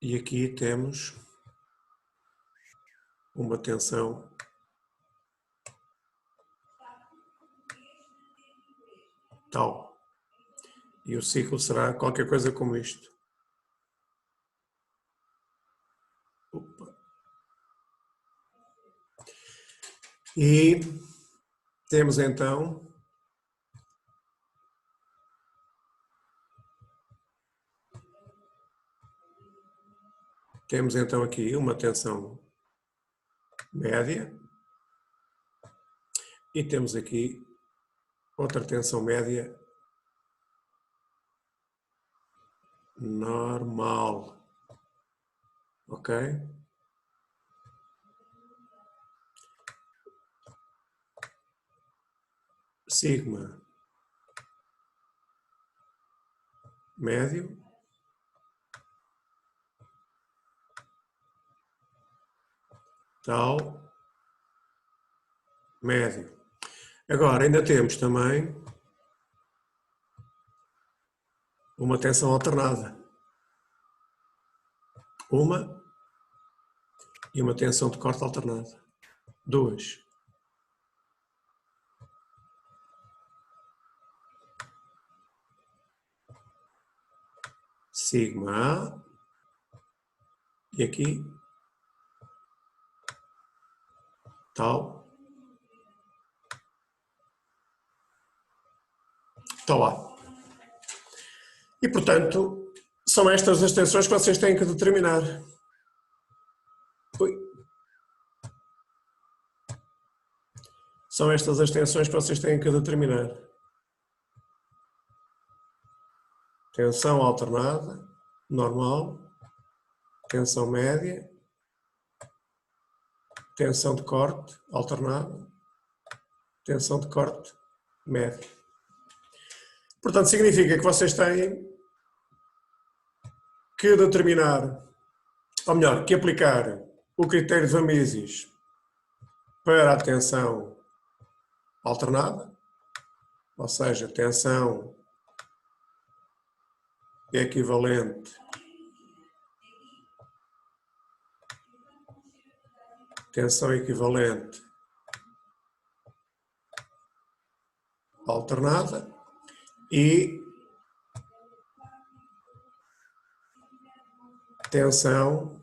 E aqui temos uma tensão tal. E o ciclo será qualquer coisa como isto. Opa. E temos então aqui uma tensão média e temos aqui outra tensão média normal. Ok? Sigma médio. Tal, médio. Agora, ainda temos também uma tensão alternada. Uma e uma tensão de corte alternada. Duas. Sigma A e aqui tal A. E, portanto, são estas as tensões que vocês têm que determinar. São estas as tensões que vocês têm que determinar. Tensão alternada, normal, tensão média, tensão de corte alternada, tensão de corte média. Portanto, significa que vocês têm que determinar, ou melhor, que aplicar o critério de Van Mises para a tensão alternada, ou seja, tensão equivalente alternada e tensão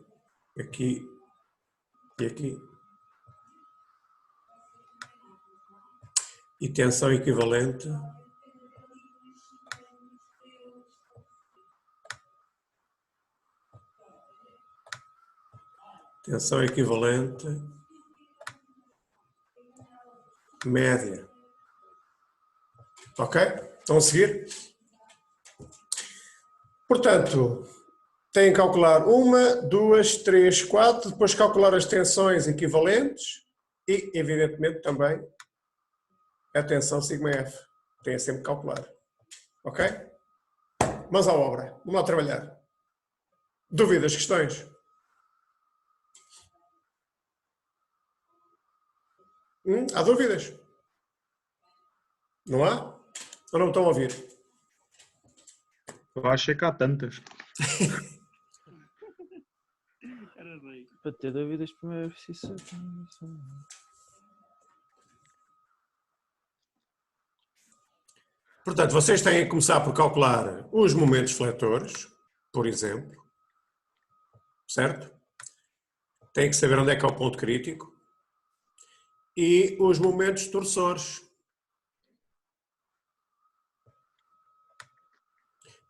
aqui e aqui e tensão equivalente média. Ok? Estão a seguir? Portanto, têm que calcular 1, 2, 3, 4, depois calcular as tensões equivalentes e, evidentemente, também a tensão σf. Têm sempre que calcular. Ok? Mas à obra. Vamos lá trabalhar. Dúvidas, questões? Há dúvidas? Não há? Ou não me estão a ouvir? Eu acho que há tantas. Para ter dúvidas, primeiro é preciso saber. Portanto, vocês têm que começar por calcular os momentos fletores, por exemplo. Certo? Têm que saber onde é que é o ponto crítico. E os momentos torsores.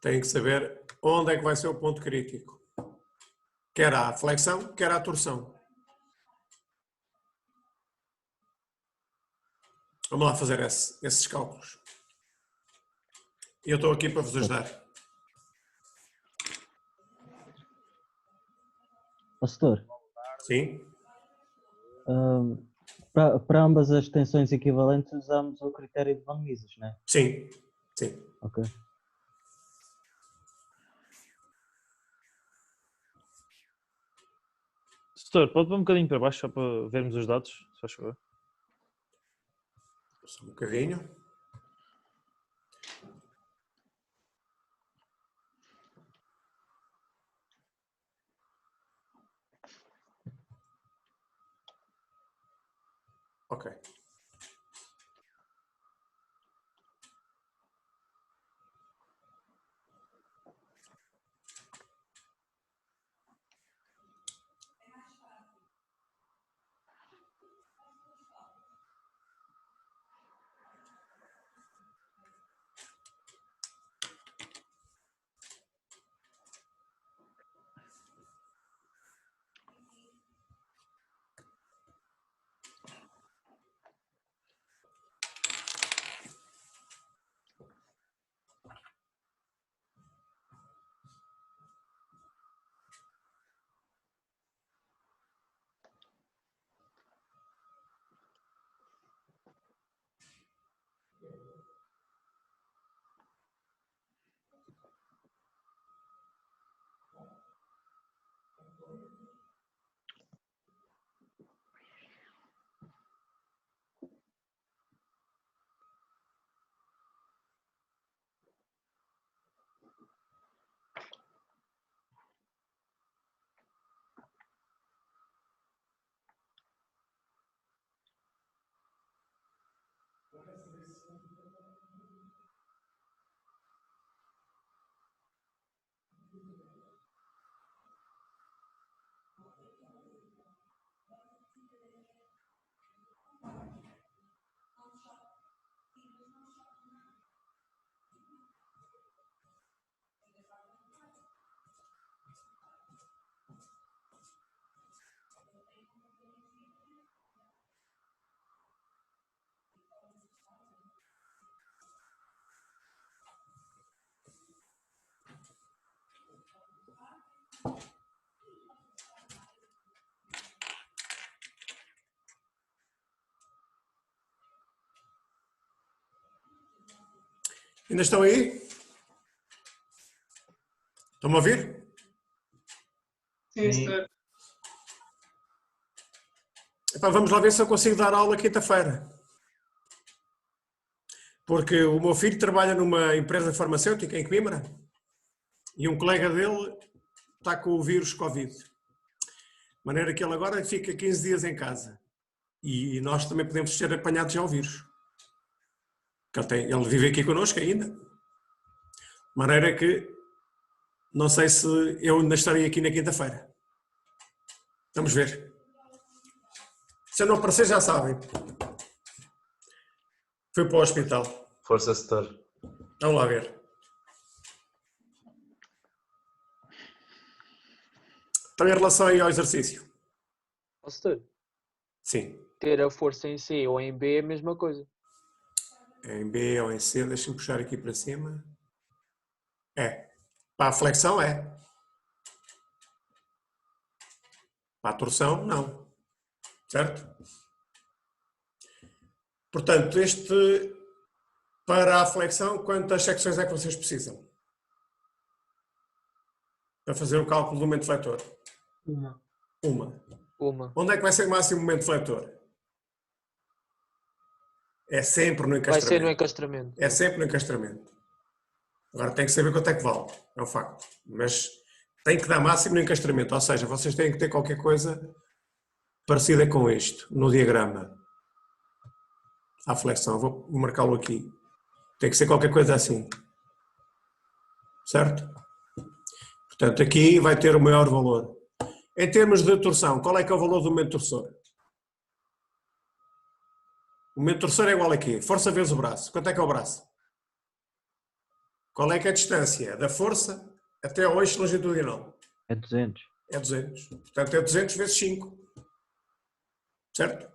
Têm que saber onde é que vai ser o ponto crítico. Quer à flexão, quer à torção. Vamos lá fazer esses cálculos. Eu estou aqui para vos ajudar. Pastor, Sim? para ambas as tensões equivalentes usamos o critério de Van Mises, não é? Sim, sim. Ok. Setor, pode pôr um bocadinho para baixo só para vermos os dados, se faz favor. Só um bocadinho. Ok. Ainda estão aí? Estão-me a ouvir? Sim, senhor. Epá, vamos lá ver se eu consigo dar aula quinta-feira. Porque o meu filho trabalha numa empresa farmacêutica em Coimbra e um colega dele está com o vírus Covid. De maneira que ele agora fica 15 dias em casa. E nós também podemos ser apanhados já ao vírus. Ele vive aqui connosco ainda. De maneira que não sei se eu ainda estarei aqui na quinta-feira. Vamos ver. Se eu não aparecer, já sabem. Fui para o hospital. Força, setor. Vamos lá ver. Então, em relação aí ao exercício. Pastor, Sim. ter a força em C ou em B é a mesma coisa. Em B ou em C, deixa-me puxar aqui para cima. É. Para a flexão, é. Para a torção, não. Certo? Portanto, para a flexão, quantas secções é que vocês precisam? Para fazer o cálculo do momento fletor? Uma. Onde é que vai ser o máximo momento fletor? É sempre no encastramento. Vai ser no encastramento. É sempre no encastramento. Agora tem que saber quanto é que vale, é um facto. Mas tem que dar máximo no encastramento, ou seja, vocês têm que ter qualquer coisa parecida com isto, no diagrama. À flexão, vou marcá-lo aqui. Tem que ser qualquer coisa assim. Certo? Portanto, aqui vai ter o maior valor. Em termos de torção, qual é que é o valor do momento torsor? O momento torsor é igual a quê? Força vezes o braço. Quanto é que é o braço? Qual é que é a distância da força até ao eixo longitudinal? É 200. É 200. Portanto, é 200 vezes 5. Certo?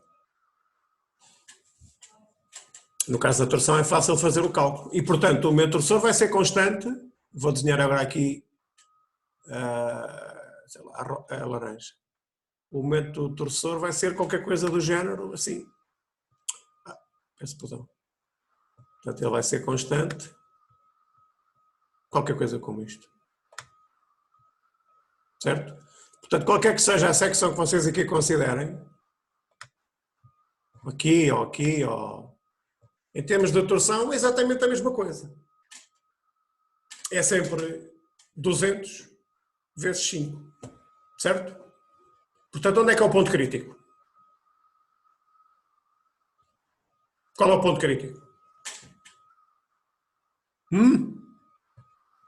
No caso da torção é fácil fazer o cálculo. E, portanto, o momento torsor vai ser constante. Vou desenhar agora aqui sei lá, a laranja. O momento torsor vai ser qualquer coisa do género assim. Peço perdão. Portanto, ele vai ser constante. Qualquer coisa como isto. Certo? Portanto, qualquer que seja a secção que vocês aqui considerem, aqui ou aqui, ou... em termos de torção, é exatamente a mesma coisa. É sempre 200 vezes 5. Certo? Portanto, onde é que é o ponto crítico? Qual é o ponto crítico?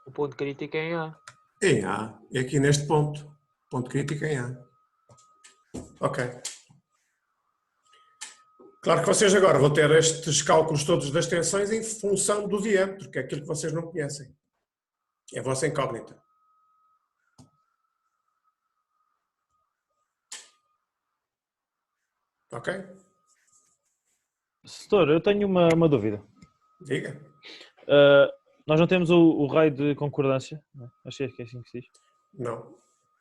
O ponto crítico é em A. Em A. É aqui neste ponto. Ponto crítico em A. Ok. Claro que vocês agora vão ter estes cálculos todos das tensões em função do diâmetro, que é aquilo que vocês não conhecem. É a vossa incógnita. Ok? Setor, eu tenho uma dúvida. Diga. Nós não temos o raio de concordância, não é? Acho que é assim que se diz. Não.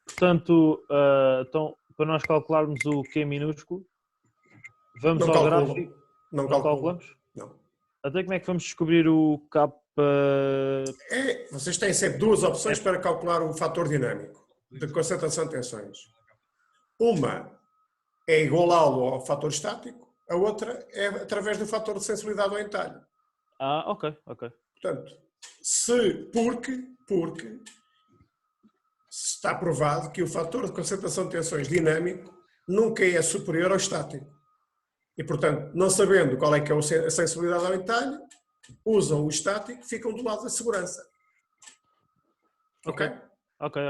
Portanto, então, para nós calcularmos o Q minúsculo, vamos Não ao calculam. gráfico. Não calculamos? Não. Até como é que vamos descobrir o K? Vocês têm sempre duas opções para calcular o fator dinâmico de concentração de tensões. Uma é igualá-lo ao fator estático, a outra é através do fator de sensibilidade ao entalhe. Ok. Portanto, porque está provado que o fator de concentração de tensões dinâmico nunca é superior ao estático. E, portanto, não sabendo qual é que é a sensibilidade ao entalhe, usam o estático e ficam do lado da segurança. Ok? Ok.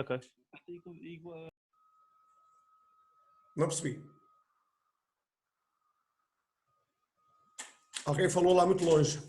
Não percebi. Alguém falou lá muito longe.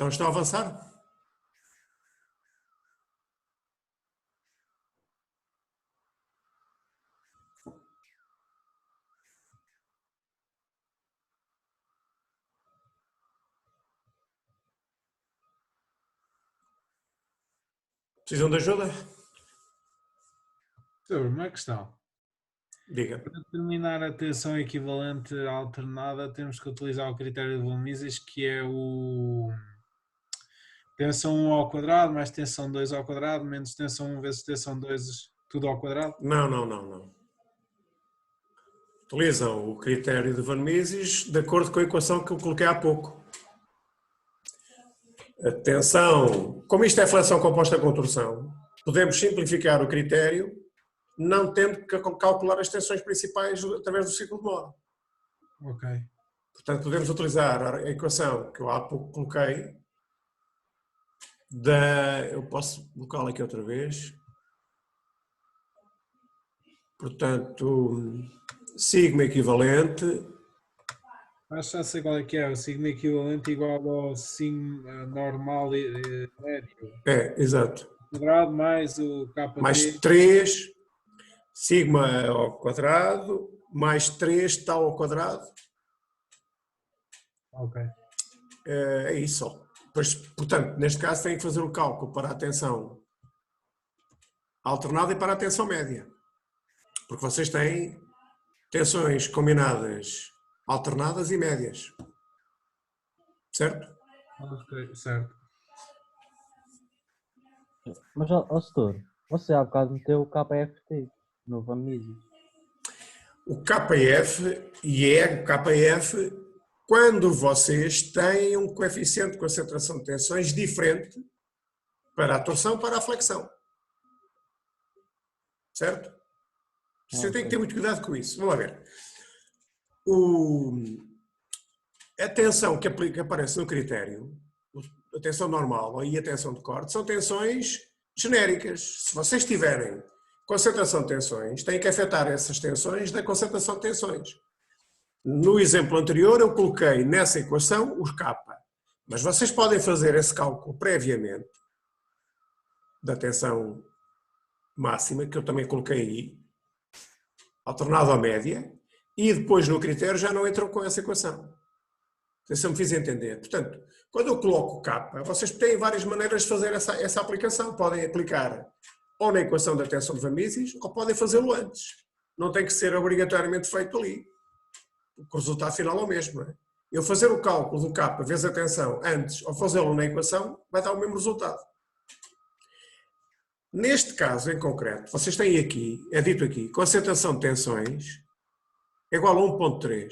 Então estão a avançar? Precisam de ajuda? Sobre uma questão. Diga. Para determinar a tensão equivalente alternada, temos que utilizar o critério de Von Mises, que é o tensão 1 ao quadrado mais tensão 2 ao quadrado menos tensão 1 vezes tensão 2, tudo ao quadrado? Não. Utilizam o critério de Von Mises de acordo com a equação que eu coloquei há pouco. A tensão, como isto é flexão composta com torção, podemos simplificar o critério não tendo que calcular as tensões principais através do ciclo de moda. Ok. Portanto, podemos utilizar a equação que eu há pouco coloquei, eu posso colocá-la aqui outra vez. Portanto, sigma equivalente. Acho que já sei qual é que é. O sigma equivalente igual ao sigma normal e médio. É, exato. Quadrado mais o K3. Mais 3, sigma ao quadrado, mais 3 tau ao quadrado. Ok. É isso. Pois, portanto, neste caso tem que fazer o cálculo para a tensão alternada e para a tensão média. Porque vocês têm tensões combinadas alternadas e médias. Certo? Ok, certo. Mas, ó setor, você há bocado meteu o KFT no Von Mises. O KF é o KF quando vocês têm um coeficiente de concentração de tensões diferente para a torção para a flexão. Certo? Você tem que ter muito cuidado com isso. Vamos lá ver. A tensão que aparece no critério, a tensão normal e a tensão de corte, são tensões genéricas. Se vocês tiverem concentração de tensões, têm que afetar essas tensões da concentração de tensões. No exemplo anterior, eu coloquei nessa equação os K. Mas vocês podem fazer esse cálculo previamente da tensão máxima, que eu também coloquei aí, alternado à média, e depois no critério já não entram com essa equação. Se eu me fiz entender. Portanto, quando eu coloco o K, vocês têm várias maneiras de fazer essa aplicação. Podem aplicar ou na equação da tensão de Von Mises, ou podem fazê-lo antes. Não tem que ser obrigatoriamente feito ali. O resultado final é o mesmo. Não é? Eu fazer o cálculo do K vezes a tensão antes, ou fazê-lo na equação, vai dar o mesmo resultado. Neste caso em concreto, vocês têm aqui, é dito aqui, concentração de tensões é igual a 1.3.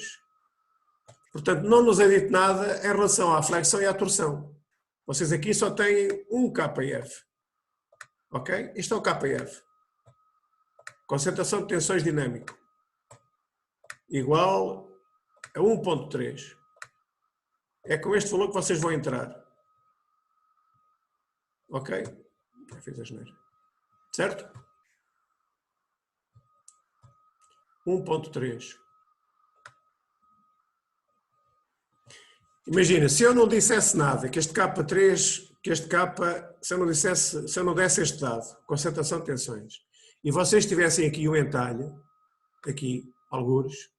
Portanto, não nos é dito nada em relação à flexão e à torção. Vocês aqui só têm um KF. Ok? Isto é o KF. Concentração de tensões dinâmico. Igual a 1.3. É com este valor que vocês vão entrar. Ok? Já fiz a geneira. Certo? 1.3. Imagina, se eu não dissesse nada, que este K3, se eu não desse este dado, concentração de tensões, e vocês tivessem aqui um entalhe, aqui, algures,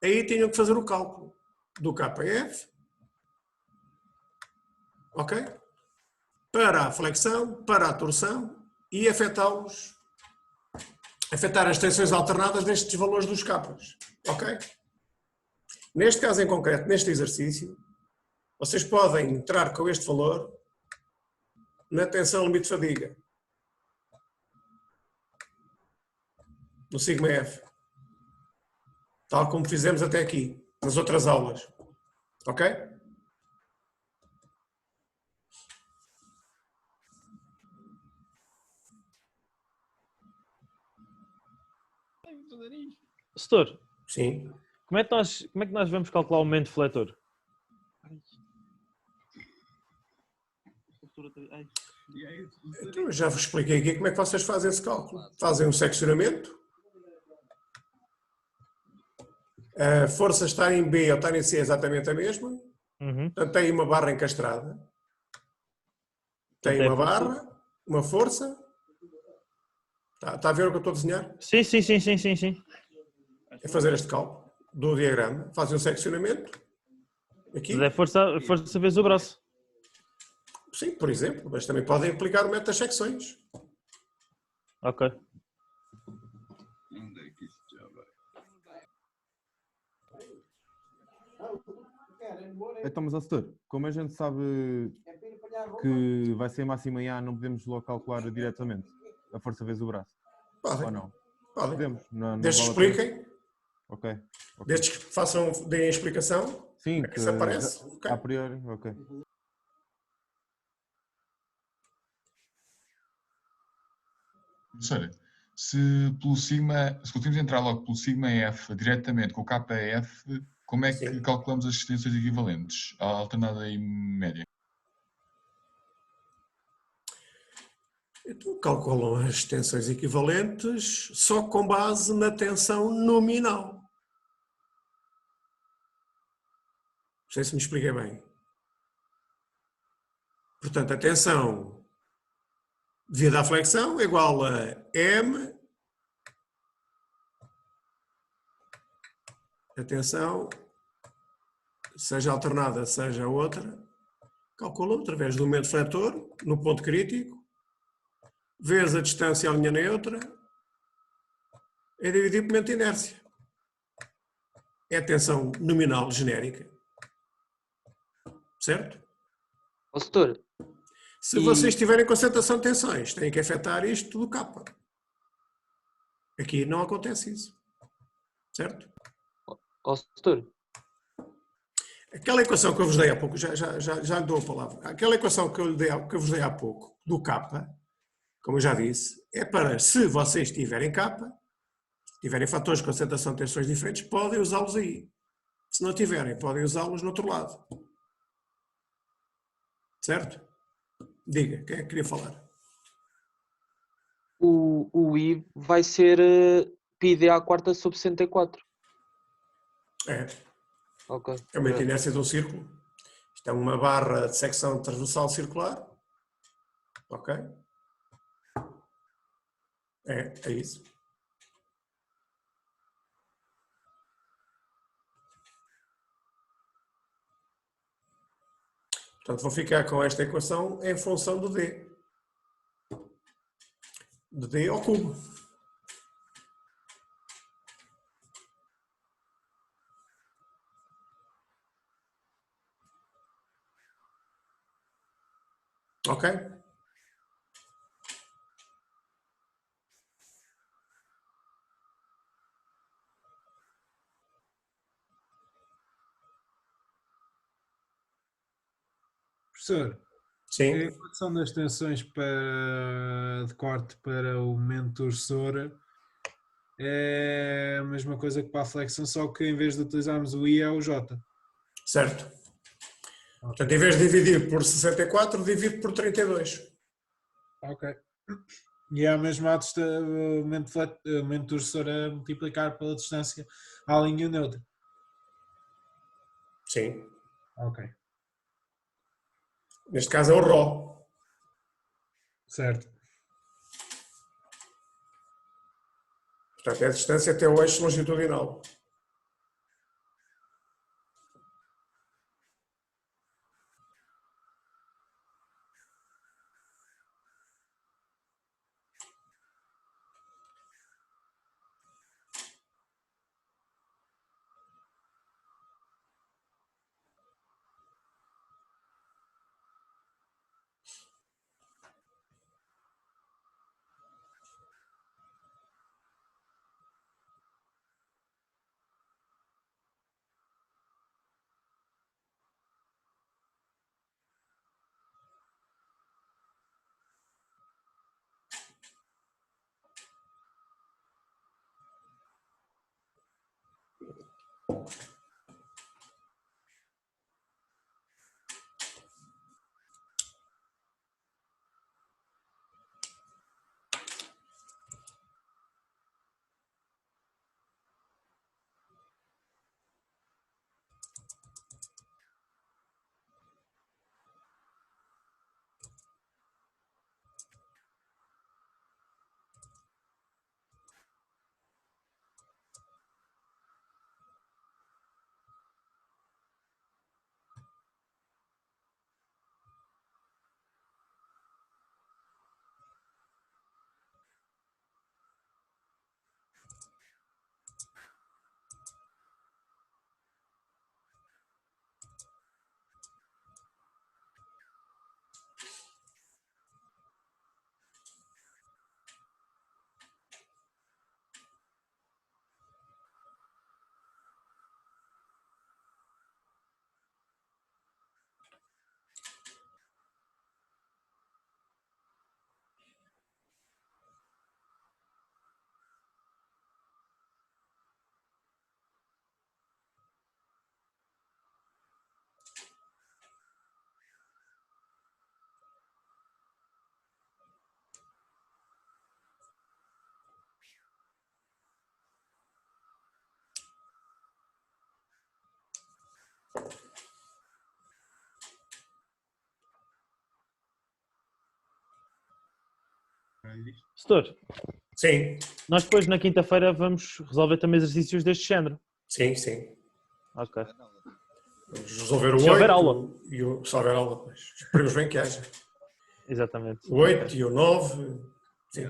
aí tinham que fazer o cálculo do KF, ok? Para a flexão, para a torção e afetar as tensões alternadas destes valores dos Ks, ok? Neste caso em concreto, neste exercício, vocês podem entrar com este valor na tensão limite de fadiga, no sigma F, tal como fizemos até aqui, nas outras aulas, ok? Setor, sim. Como é que nós vamos calcular o momento defletor? Então, eu já vos expliquei aqui como é que vocês fazem esse cálculo. Fazem um seccionamento. A força estar em B ou estar em C é exatamente a mesma. Uhum. Portanto, tem uma barra encastrada, tem Até uma força. barra, uma força. Está a ver o que eu estou a desenhar? Sim, sim, sim, sim, sim, sim. É fazer este cálculo do diagrama, fazem um seccionamento. Aqui. Mas é força vezes o braço. Sim, por exemplo, mas também podem aplicar o método das secções. Ok. Então, mas, ó, setor, como a gente sabe que vai ser máxima IA, não podemos logo calcular diretamente a força vezes o braço? Podem. Ou não? Podem. Podemos. Não Desde que vale a pena? expliquem, Ok. desde que deem a explicação, Sim, como é que isso aparece. Ok. a priori, ok. Professora, se conseguimos entrar logo pelo sigma F diretamente com o KF, como é que calculamos as extensões equivalentes, a alternada e média? Então, calculam as tensões equivalentes só com base na tensão nominal. Não sei se me expliquei bem. Portanto, a tensão devido à flexão é igual a M, a tensão, seja alternada, seja outra, calculam através do momento fletor, no ponto crítico, vezes a distância à linha neutra, é dividido por momento de inércia. É a tensão nominal genérica. Certo? Ó, setor, Se vocês tiverem concentração de tensões, têm que afetar isto do K. Aqui não acontece isso. Certo? Ó, setor. Aquela equação que eu vos dei há pouco, já lhe dou a palavra. Aquela equação que eu vos dei há pouco, do K, como eu já disse, é para, se vocês tiverem K, tiverem fatores de concentração de tensões diferentes, podem usá-los aí. Se não tiverem, podem usá-los no outro lado. Certo? Diga, quem é que queria falar? O I vai ser πd à quarta sobre 64. É. Ok. É uma inércia de um círculo. Isto é uma barra de secção transversal circular. Ok? É isso. Portanto, vou ficar com esta equação em função do D. De D ao cubo. Ok? Professor, sim. A equação das tensões de corte para o momento torcedor é a mesma coisa que para a flexão, só que em vez de utilizarmos o I é o J. Certo. Portanto, em vez de dividir por 64, divide por 32. Ok. E é a mesma o momento torcedor a multiplicar pela distância à linha neutra. Sim. Ok. Neste caso é o Rho. Certo. Portanto, é a distância até o eixo longitudinal. Setor, Sim, nós depois na quinta-feira vamos resolver também exercícios deste género. sim, sim. Ok. Vamos resolver o Se houver 8 aula. e se houver aula, pois. Esperemos bem que haja. Exatamente. O 8 e o 9. Sim.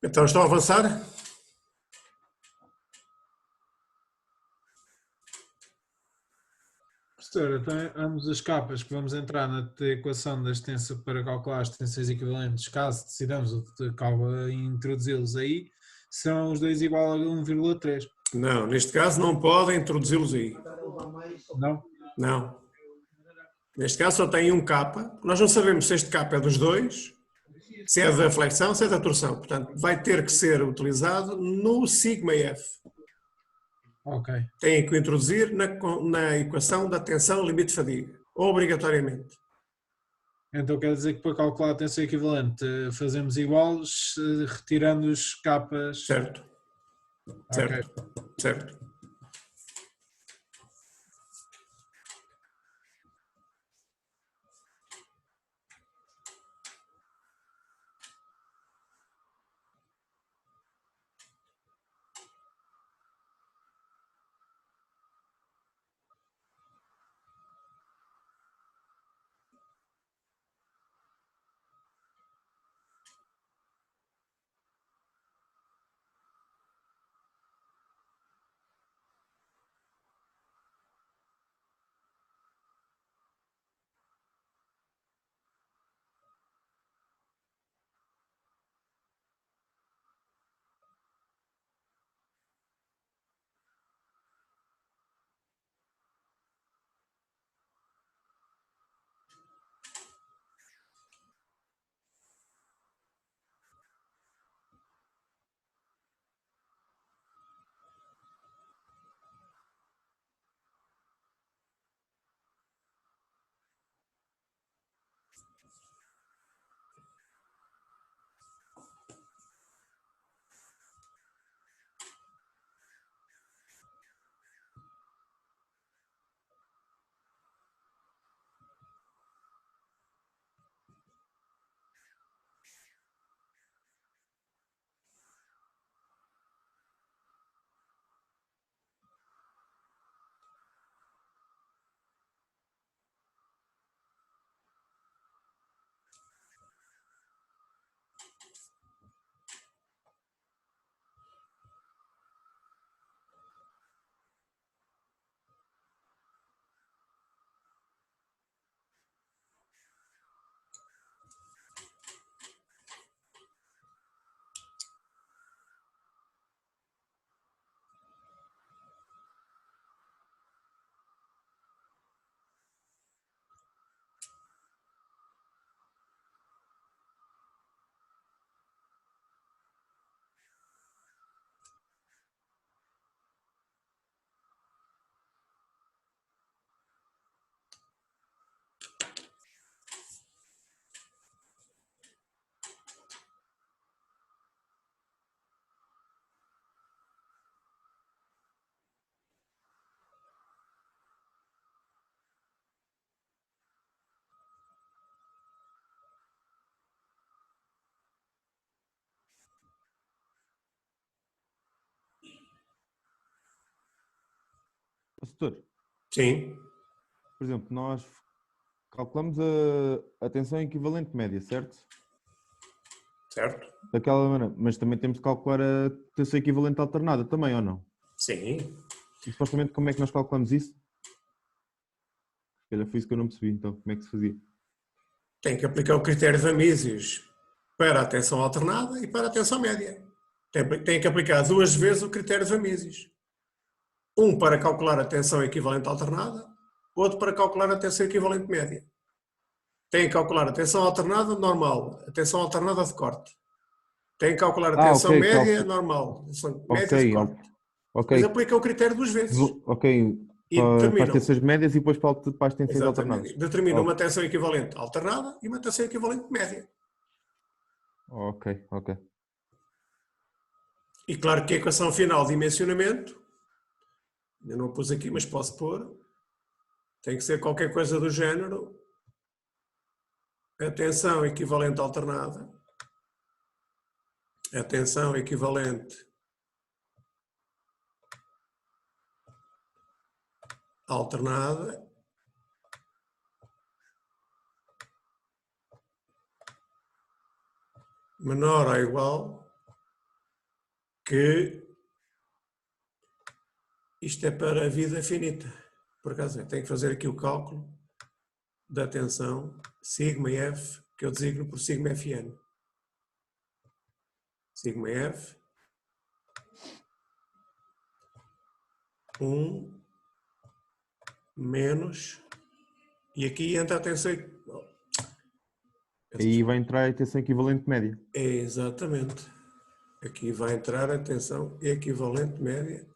Então, estão a avançar? Professor, então ambas as capas que vamos entrar na equação da extensão para calcular as tensões equivalentes, caso decidamos introduzi-los aí, são os dois igual a 1,3. Não, neste caso não podem introduzi-los aí. Não? Não. Neste caso só tem um K. Nós não sabemos se este K é dos dois, se é da flexão, se é da torção. Portanto, vai ter que ser utilizado no sigma F. Ok. Tem que o introduzir na equação da tensão limite de fadiga, obrigatoriamente. Então quer dizer que para calcular a tensão equivalente fazemos igual, retirando os capas. Certo. Certo. Ok. Certo. setor. Sim. Por exemplo, nós calculamos a tensão equivalente média, certo? Certo. Daquela maneira, mas também temos de calcular a tensão equivalente alternada também, ou não? Sim. E supostamente como é que nós calculamos isso? Olha, foi isso que eu não percebi, então, como é que se fazia? Tem que aplicar o critério de Mises para a tensão alternada e para a tensão média. Tem que aplicar 2 vezes o critério de Mises. Um para calcular a tensão equivalente alternada, outro para calcular a tensão equivalente média. Tem que calcular a tensão alternada normal, a tensão alternada de corte. Tem que calcular a tensão ok, média normal, a tensão média de corte. Ok. Depois aplica o critério 2 vezes. Ok, E para as determinam. tensões médias e depois para as tensões Exatamente. alternadas. Determina uma tensão equivalente alternada e uma tensão equivalente média. Ok. E claro que a equação final de dimensionamento, eu não a pus aqui, mas posso pôr, tem que ser qualquer coisa do género a tensão equivalente alternada, a tensão equivalente alternada menor ou igual que isto é para a vida finita. Por acaso, tenho que fazer aqui o cálculo da tensão sigma F, que eu designo por sigma Fn. Sigma F 1 menos, e aqui entra a tensão. Aí vai entrar a tensão equivalente média. Exatamente. Aqui vai entrar a tensão equivalente média.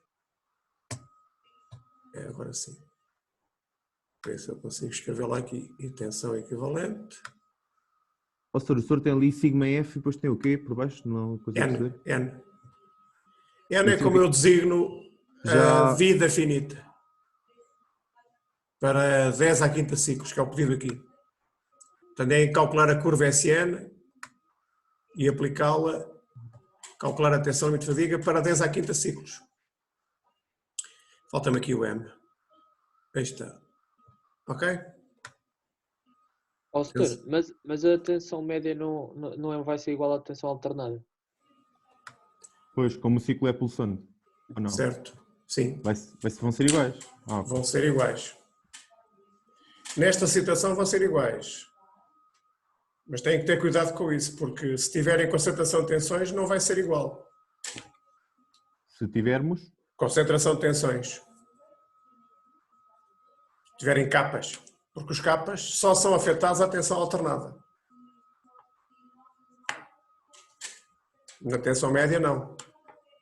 Agora sim. Ver se eu consigo escrever lá aqui. E tensão equivalente. O senhor tem ali sigma F e depois tem o quê por baixo? Não consigo perceber. N. N é como eu designo a vida finita. Para 10 à quinta ciclos, que é o pedido aqui. Portanto, é calcular a curva SN e aplicá-la, calcular a tensão limite de fadiga para 10 à quinta ciclos. Falta-me aqui o M. Aí está. Ok? Setor, mas a tensão média não vai ser igual à tensão alternada? Pois, como o ciclo é pulsante. Ou não? Certo. Sim. Vão ser iguais. Vão ser iguais. Nesta situação vão ser iguais. Mas têm que ter cuidado com isso, porque se tiverem concentração de tensões não vai ser igual. Se tivermos? Concentração de tensões. Se tiverem capas. Porque os capas só são afetados à tensão alternada. Na tensão média não.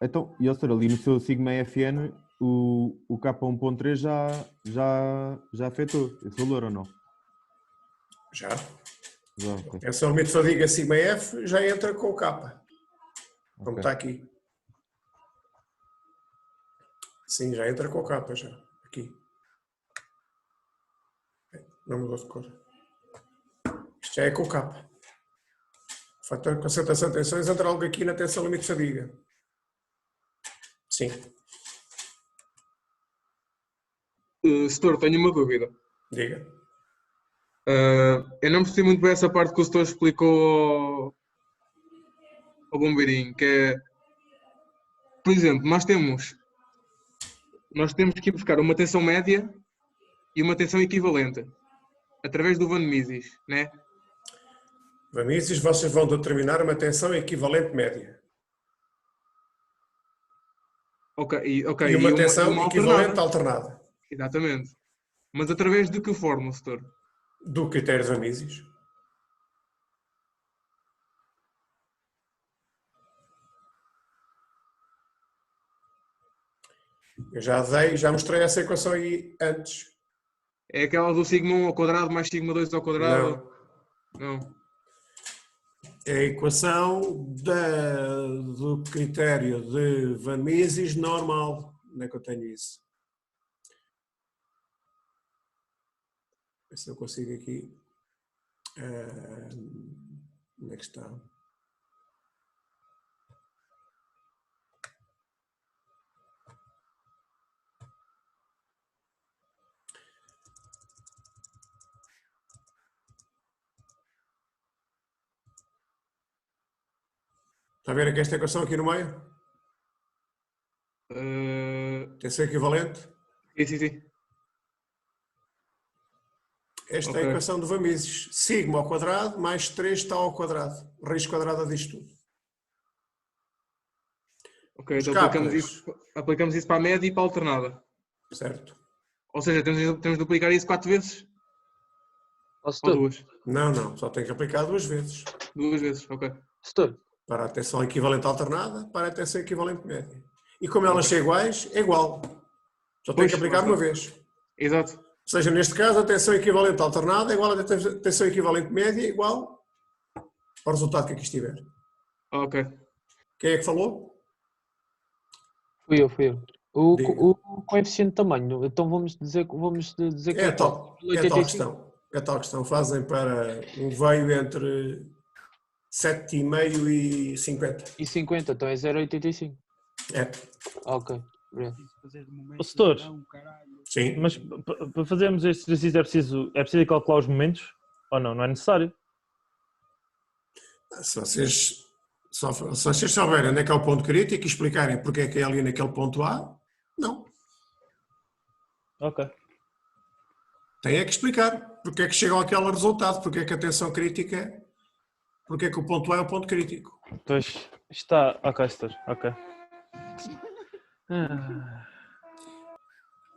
Então, e seja, ali no seu sigma Fn, o K1.3 já afetou esse valor ou não? Já. Okay. A tensão limite de fadiga sigma F já entra com o K. Como está aqui. Sim, já entra com o K já. Aqui. Não mudou de cor. Isto já é com o K. O fator de concentração de tensões entra logo aqui na tensão limite de fadiga. Sim. Setor, tenho uma dúvida. Diga. Eu não percebi muito bem essa parte que o setor explicou ao bombeirinho, que é, por exemplo, nós temos que ir buscar uma tensão média e uma tensão equivalente, através do Van Mises, né? Van Mises, vocês vão determinar uma tensão equivalente média. Ok. E uma tensão equivalente alternada. Exatamente. Mas através de que forma, setor? Do critério de Van Mises. Eu já mostrei essa equação aí antes. É aquela do sigma 1 ao quadrado mais sigma 2 ao quadrado? Não. É a equação do critério de Van Mises normal. Onde é que eu tenho isso? Ver se eu consigo aqui. Onde é que está? Está a ver aqui esta equação aqui no meio? Tensão equivalente? Sim. Esta é a equação do Van Mises. Sigma ao quadrado mais 3 tau ao quadrado. Raiz quadrada disto tudo. Ok, então aplicamos isso para a média e para a alternada. Certo. Ou seja, temos de duplicar isso 4 vezes? Ou 2? Não. Só tem que aplicar 2 vezes. 2 vezes, ok. Para a tensão equivalente alternada, para a tensão equivalente média. E como elas são iguais, é igual. Só tem que aplicar uma vez. Exato. Ou seja, neste caso, a tensão equivalente alternada é igual à tensão equivalente média, igual ao resultado que aqui estiver. Ok. Quem é que falou? Fui eu. O coeficiente de tamanho, então vamos dizer que É tal questão. Fazem para um veio entre 7,5 e 50. E 50, então é 0,85. É. Ok, obrigado. Setor, sim. Mas para fazermos este exercício é preciso calcular os momentos? Ou não? Não é necessário? Se vocês souberem onde é que é o ponto crítico e explicarem porque é que é ali naquele ponto A, não. Ok. Tem é que explicar porque é que chegam àquele resultado, porque é que a tensão crítica, porque é que o ponto A é o ponto crítico. Pois, está... Ok, setor. Ok.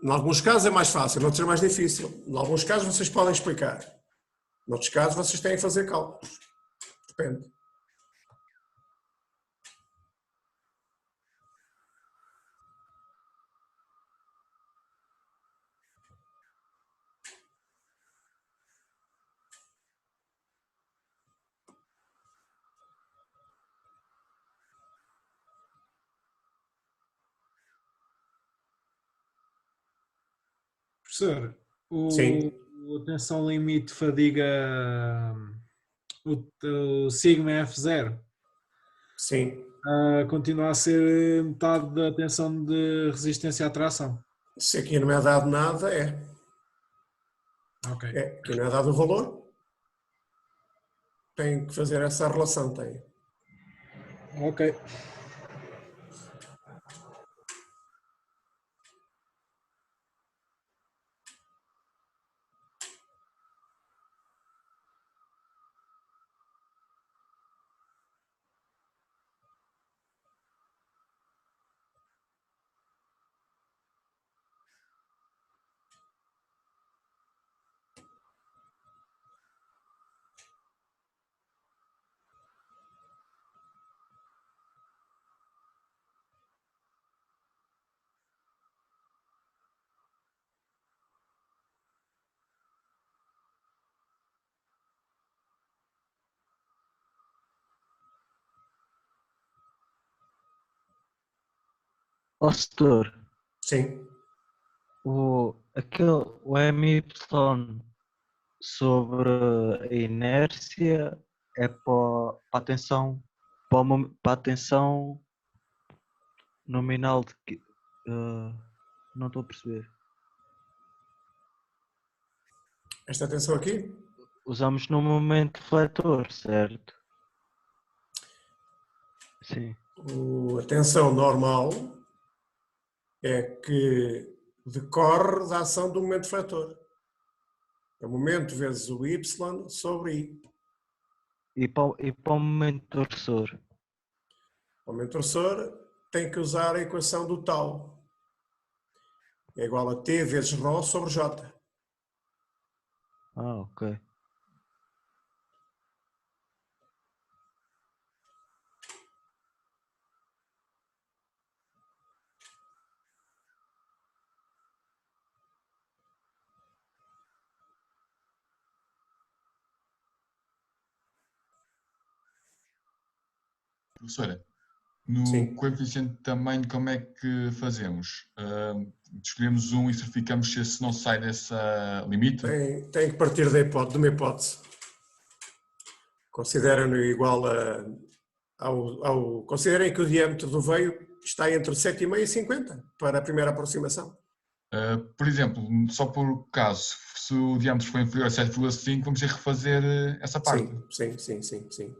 Em alguns casos é mais fácil, em outros é mais difícil. Em alguns casos vocês podem explicar. Em outros casos vocês têm que fazer cálculos. Depende. Professor, Sim. a tensão limite fadiga, o sigma F0, sim, continua a ser metade da tensão de resistência à tração. Se aqui não é dado nada, é. Ok. Aqui não é dado o valor. Tem que fazer essa relação, tem. Ok. Ó, setor, Sim. o MY sobre a inércia é para a tensão, para a tensão nominal de que não estou a perceber. Esta tensão aqui? Usamos no momento defletor, certo? Sim. A tensão normal é que decorre da ação do momento defletor. É o momento vezes o Y sobre I. E para o momento torcedor? O momento torcedor tem que usar a equação do tau. É igual a T vezes ρ sobre J. Ah, ok. Professora, no coeficiente de tamanho, como é que fazemos? Escolhemos um e certificamos se esse não sai dessa limite? Tem que partir de uma hipótese. Consideram-no igual considerem que o diâmetro do veio está entre 7,5 e 50 para a primeira aproximação. Por exemplo, só por caso, se o diâmetro for inferior a 7,5, vamos ter que refazer essa parte. Sim.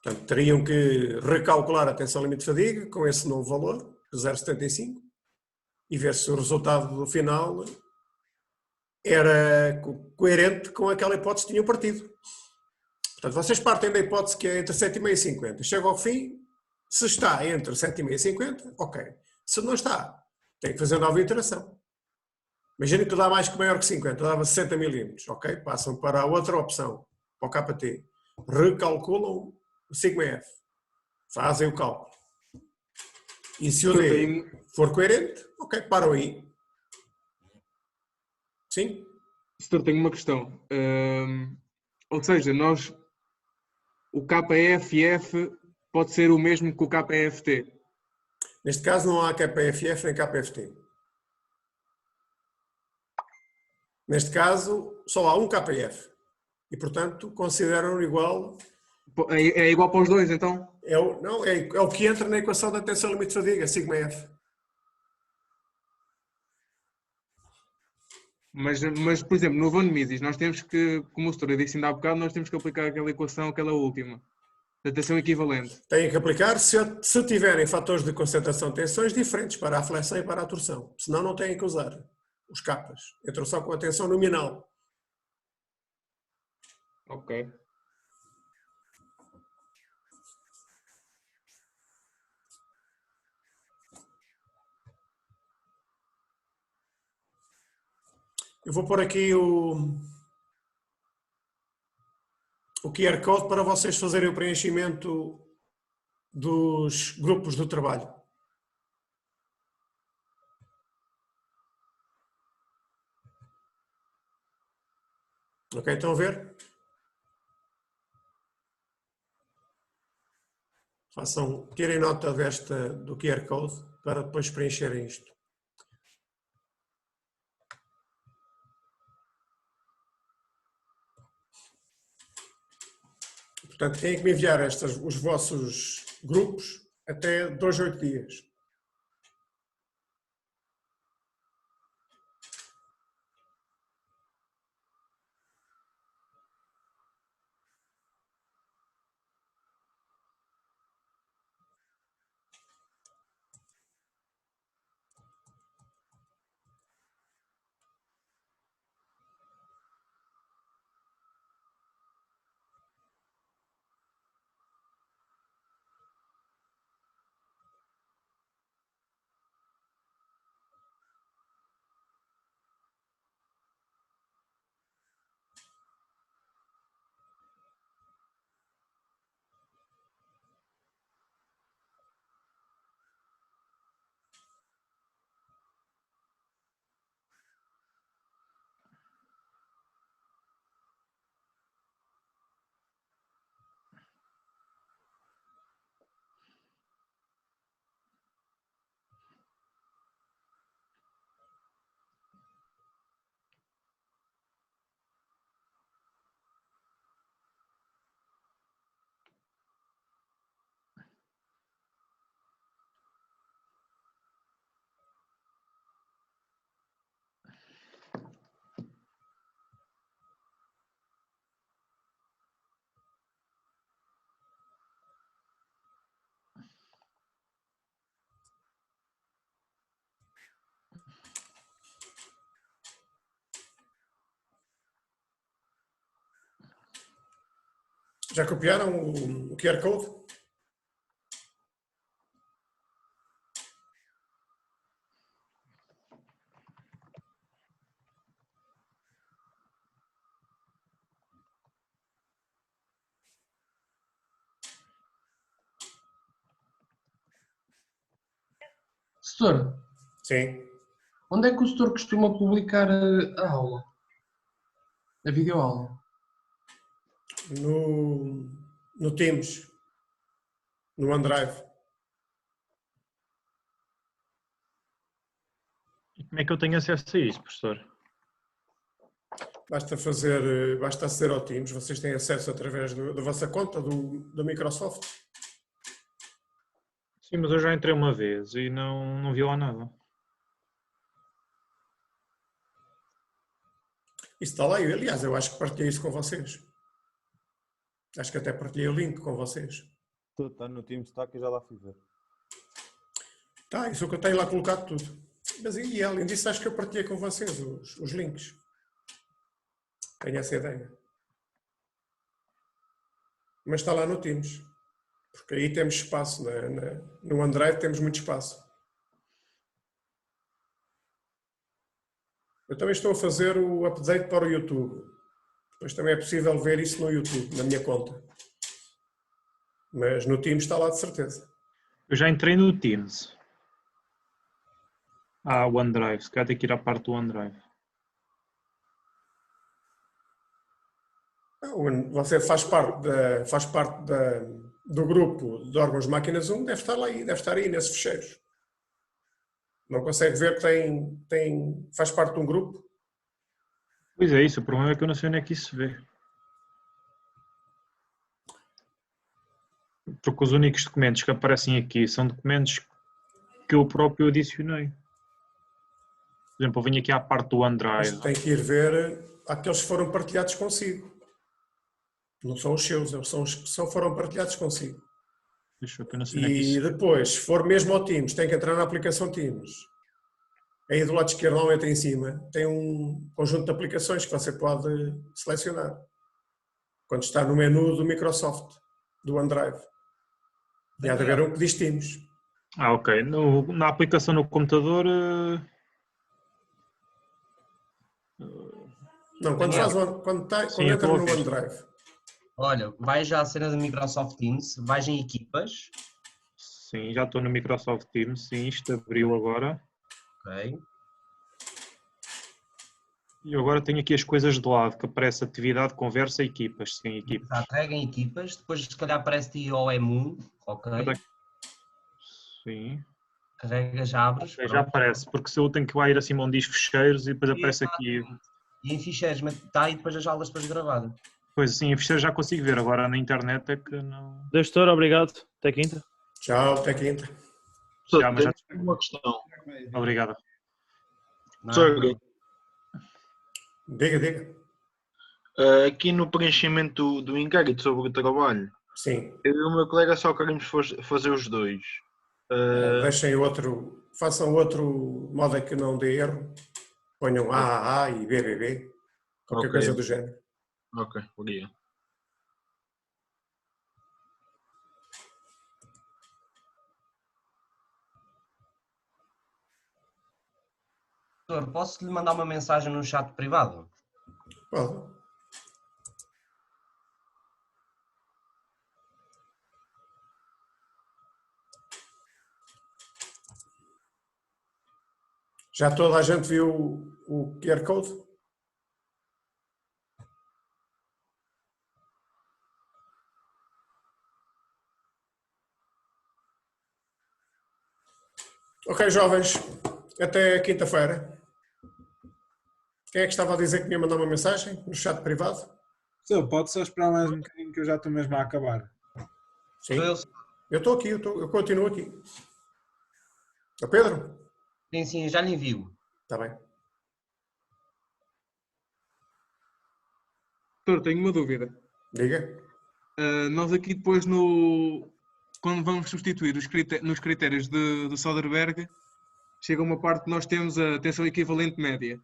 Portanto, teriam que recalcular a tensão limite de fadiga com esse novo valor, 0,75, e ver se o resultado do final era coerente com aquela hipótese que tinham partido. Portanto, vocês partem da hipótese que é entre 7,5 e 50. Chega ao fim, se está entre 7,5 e 50, ok. Se não está, tem que fazer nova iteração. Imagina que dá mais que maior que 50, dava 60 milímetros, ok? Passam para a outra opção, para o KT. Recalculam o sigma F. Fazem o cálculo. E se o D for coerente, ok, param aí. Sim? Doutor, tenho uma questão. Ou seja, o KFF pode ser o mesmo que o KFT? Neste caso não há KFF nem KFT. Neste caso só há um KF. E, portanto, consideram igual... É igual para os dois, então? É o que entra na equação da tensão limite de fadiga, sigma F. Mas, por exemplo, no Von Mises, nós temos que, como o doutor disse ainda há bocado, nós temos que aplicar aquela equação, aquela última, da tensão equivalente. Têm que aplicar se tiverem fatores de concentração de tensões diferentes para a flexão e para a torção. Senão não têm que usar os capas. Entram só com a tensão nominal. Ok. Eu vou pôr aqui o QR Code para vocês fazerem o preenchimento dos grupos do trabalho. Ok, estão a ver? Tirem nota do QR Code para depois preencherem isto. Portanto, têm que me enviar os vossos grupos até 2 a 8 dias. Já copiaram o QR Code? Setor, sim. Onde é que o setor costuma publicar a aula? A videoaula? No Teams, no OneDrive. E como é que eu tenho acesso a isso, professor? Basta aceder ao Teams, vocês têm acesso através da vossa conta do Microsoft. Sim, mas eu já entrei uma vez e não vi lá nada. Isso está lá, aliás, eu acho que partilhei isso com vocês. Acho que até partilhei o link com vocês. Está no Teams, está que eu já lá fui ver. Tá, isso é o que eu tenho lá colocado tudo. Mas e além disso, acho que eu partilhei com vocês os links. Tenho essa ideia. Mas está lá no Teams. Porque aí temos espaço. No OneDrive temos muito espaço. Eu também estou a fazer o update para o YouTube. Depois também é possível ver isso no YouTube, na minha conta. Mas no Teams está lá de certeza. Eu já entrei no Teams. OneDrive. Se calhar tem que ir à parte do OneDrive. Você faz parte do grupo de órgãos máquinas 1, deve estar lá aí, deve estar aí nesses fecheiros. Não consegue ver que faz parte de um grupo? Pois é isso, o problema é que eu não sei onde é que isso se vê. Porque os únicos documentos que aparecem aqui são documentos que eu próprio adicionei. Por exemplo, eu venho aqui à parte do OneDrive. Mas tem que ir ver aqueles que foram partilhados consigo. Não são os seus, são os que foram partilhados consigo. Deixa eu ver, não sei onde é que isso E depois, se for mesmo ao Teams, tem que entrar na aplicação Teams. Aí do lado esquerdo, normalmente em cima, tem um conjunto de aplicações que você pode selecionar. Quando está no menu do Microsoft, do OneDrive. E há de haver um que diz Teams. ok. Na aplicação no computador... Não, quando entra no OneDrive. Olha, vai já à cena do Microsoft Teams, vais em equipas. Sim, já estou no Microsoft Teams, sim, isto abriu agora. Ok. E agora tenho aqui as coisas de lado, que aparece atividade, conversa, equipas, sim, equipas. Carrega em equipas, depois se calhar aparece-te OM1, ok. Sim. Carrega, já abres. Okay, já aparece, porque se eu tenho que ir acima onde diz ficheiros e depois aparece aqui. E em ficheiros, mas está aí depois as aulas depois gravadas. Pois sim, em ficheiros já consigo ver, agora na internet é que não... Doutor, obrigado. Até quinta. Tchau, até quinta. Já, mas já... Tenho uma questão. Obrigado. Diga. Aqui no preenchimento do inquérito sobre o trabalho, sim. Eu e o meu colega só queremos fazer os dois. Deixem façam outro modo que não dê erro. Ponham AAA e BBB, qualquer coisa do género. Ok, obrigado. Doutor, posso lhe mandar uma mensagem no chat privado? Pode. Já toda a gente viu o QR Code? Ok, jovens, até quinta-feira. Quem é que estava a dizer que me ia mandar uma mensagem no chat privado? Só, pode só esperar mais um bocadinho que eu já estou mesmo a acabar. Sim, eu estou aqui, eu continuo aqui. O Pedro? Sim, já lhe envio. Está bem. Doutor, tenho uma dúvida. Diga. Nós aqui depois, quando vamos substituir nos critérios do Soderbergh, chega uma parte que nós temos a tensão equivalente média.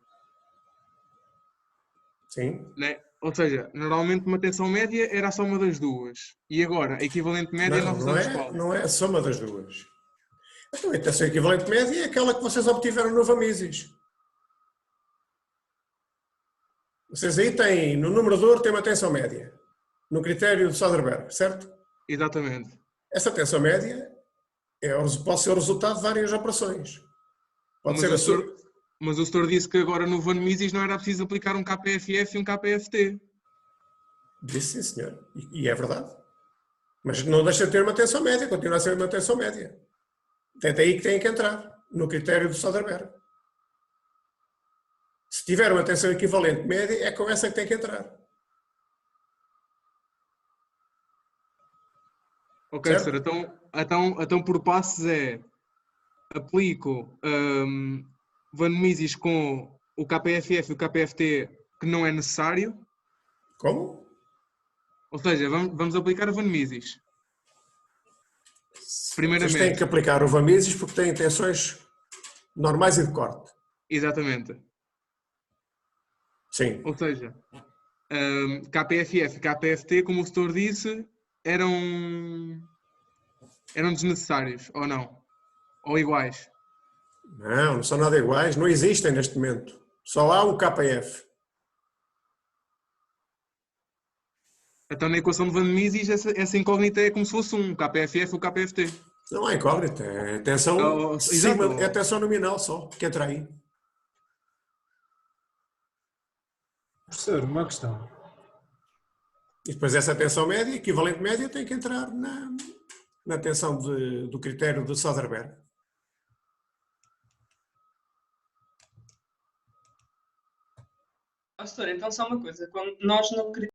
Sim. Né? Ou seja, normalmente uma tensão média era a soma das duas. E agora, a equivalente média nós usamos qual? Não é a soma das duas. Então, a tensão equivalente média é aquela que vocês obtiveram no Vamises. Vocês aí têm, no numerador, tem uma tensão média. No critério de Soderbergh, certo? Exatamente. Essa tensão média pode ser o resultado de várias operações. Mas o senhor disse que agora no Van Mises não era preciso aplicar um KPFF e um KPFT. Disse sim, senhor. E é verdade. Mas não deixa de ter uma tensão média, continua a ser uma tensão média. É daí que tem que entrar, no critério do Soderbergh. Se tiver uma tensão equivalente média, é com essa que tem que entrar. Ok, senhor. Então por passos aplico Van Mises com o KPFF e o KPFT que não é necessário. Como? Ou seja, vamos aplicar o Van Mises. Vocês Primeiramente. têm que aplicar o Van Mises porque têm tensões normais e de corte. Exatamente. Sim. Ou seja, KPFF e KPFT, como o setor disse, eram desnecessários, ou não? Ou iguais? Não são nada iguais, não existem neste momento. Só há o KF. Então na equação de Van Mises essa incógnita é como se fosse um KPFF ou KPFT. Não há incógnita, é tensão, é tensão nominal só, que entra aí. Professor, uma questão. E depois essa tensão média, equivalente média, tem que entrar na tensão do critério de Soderberg. Pastor, então só uma coisa. Quando nós no critério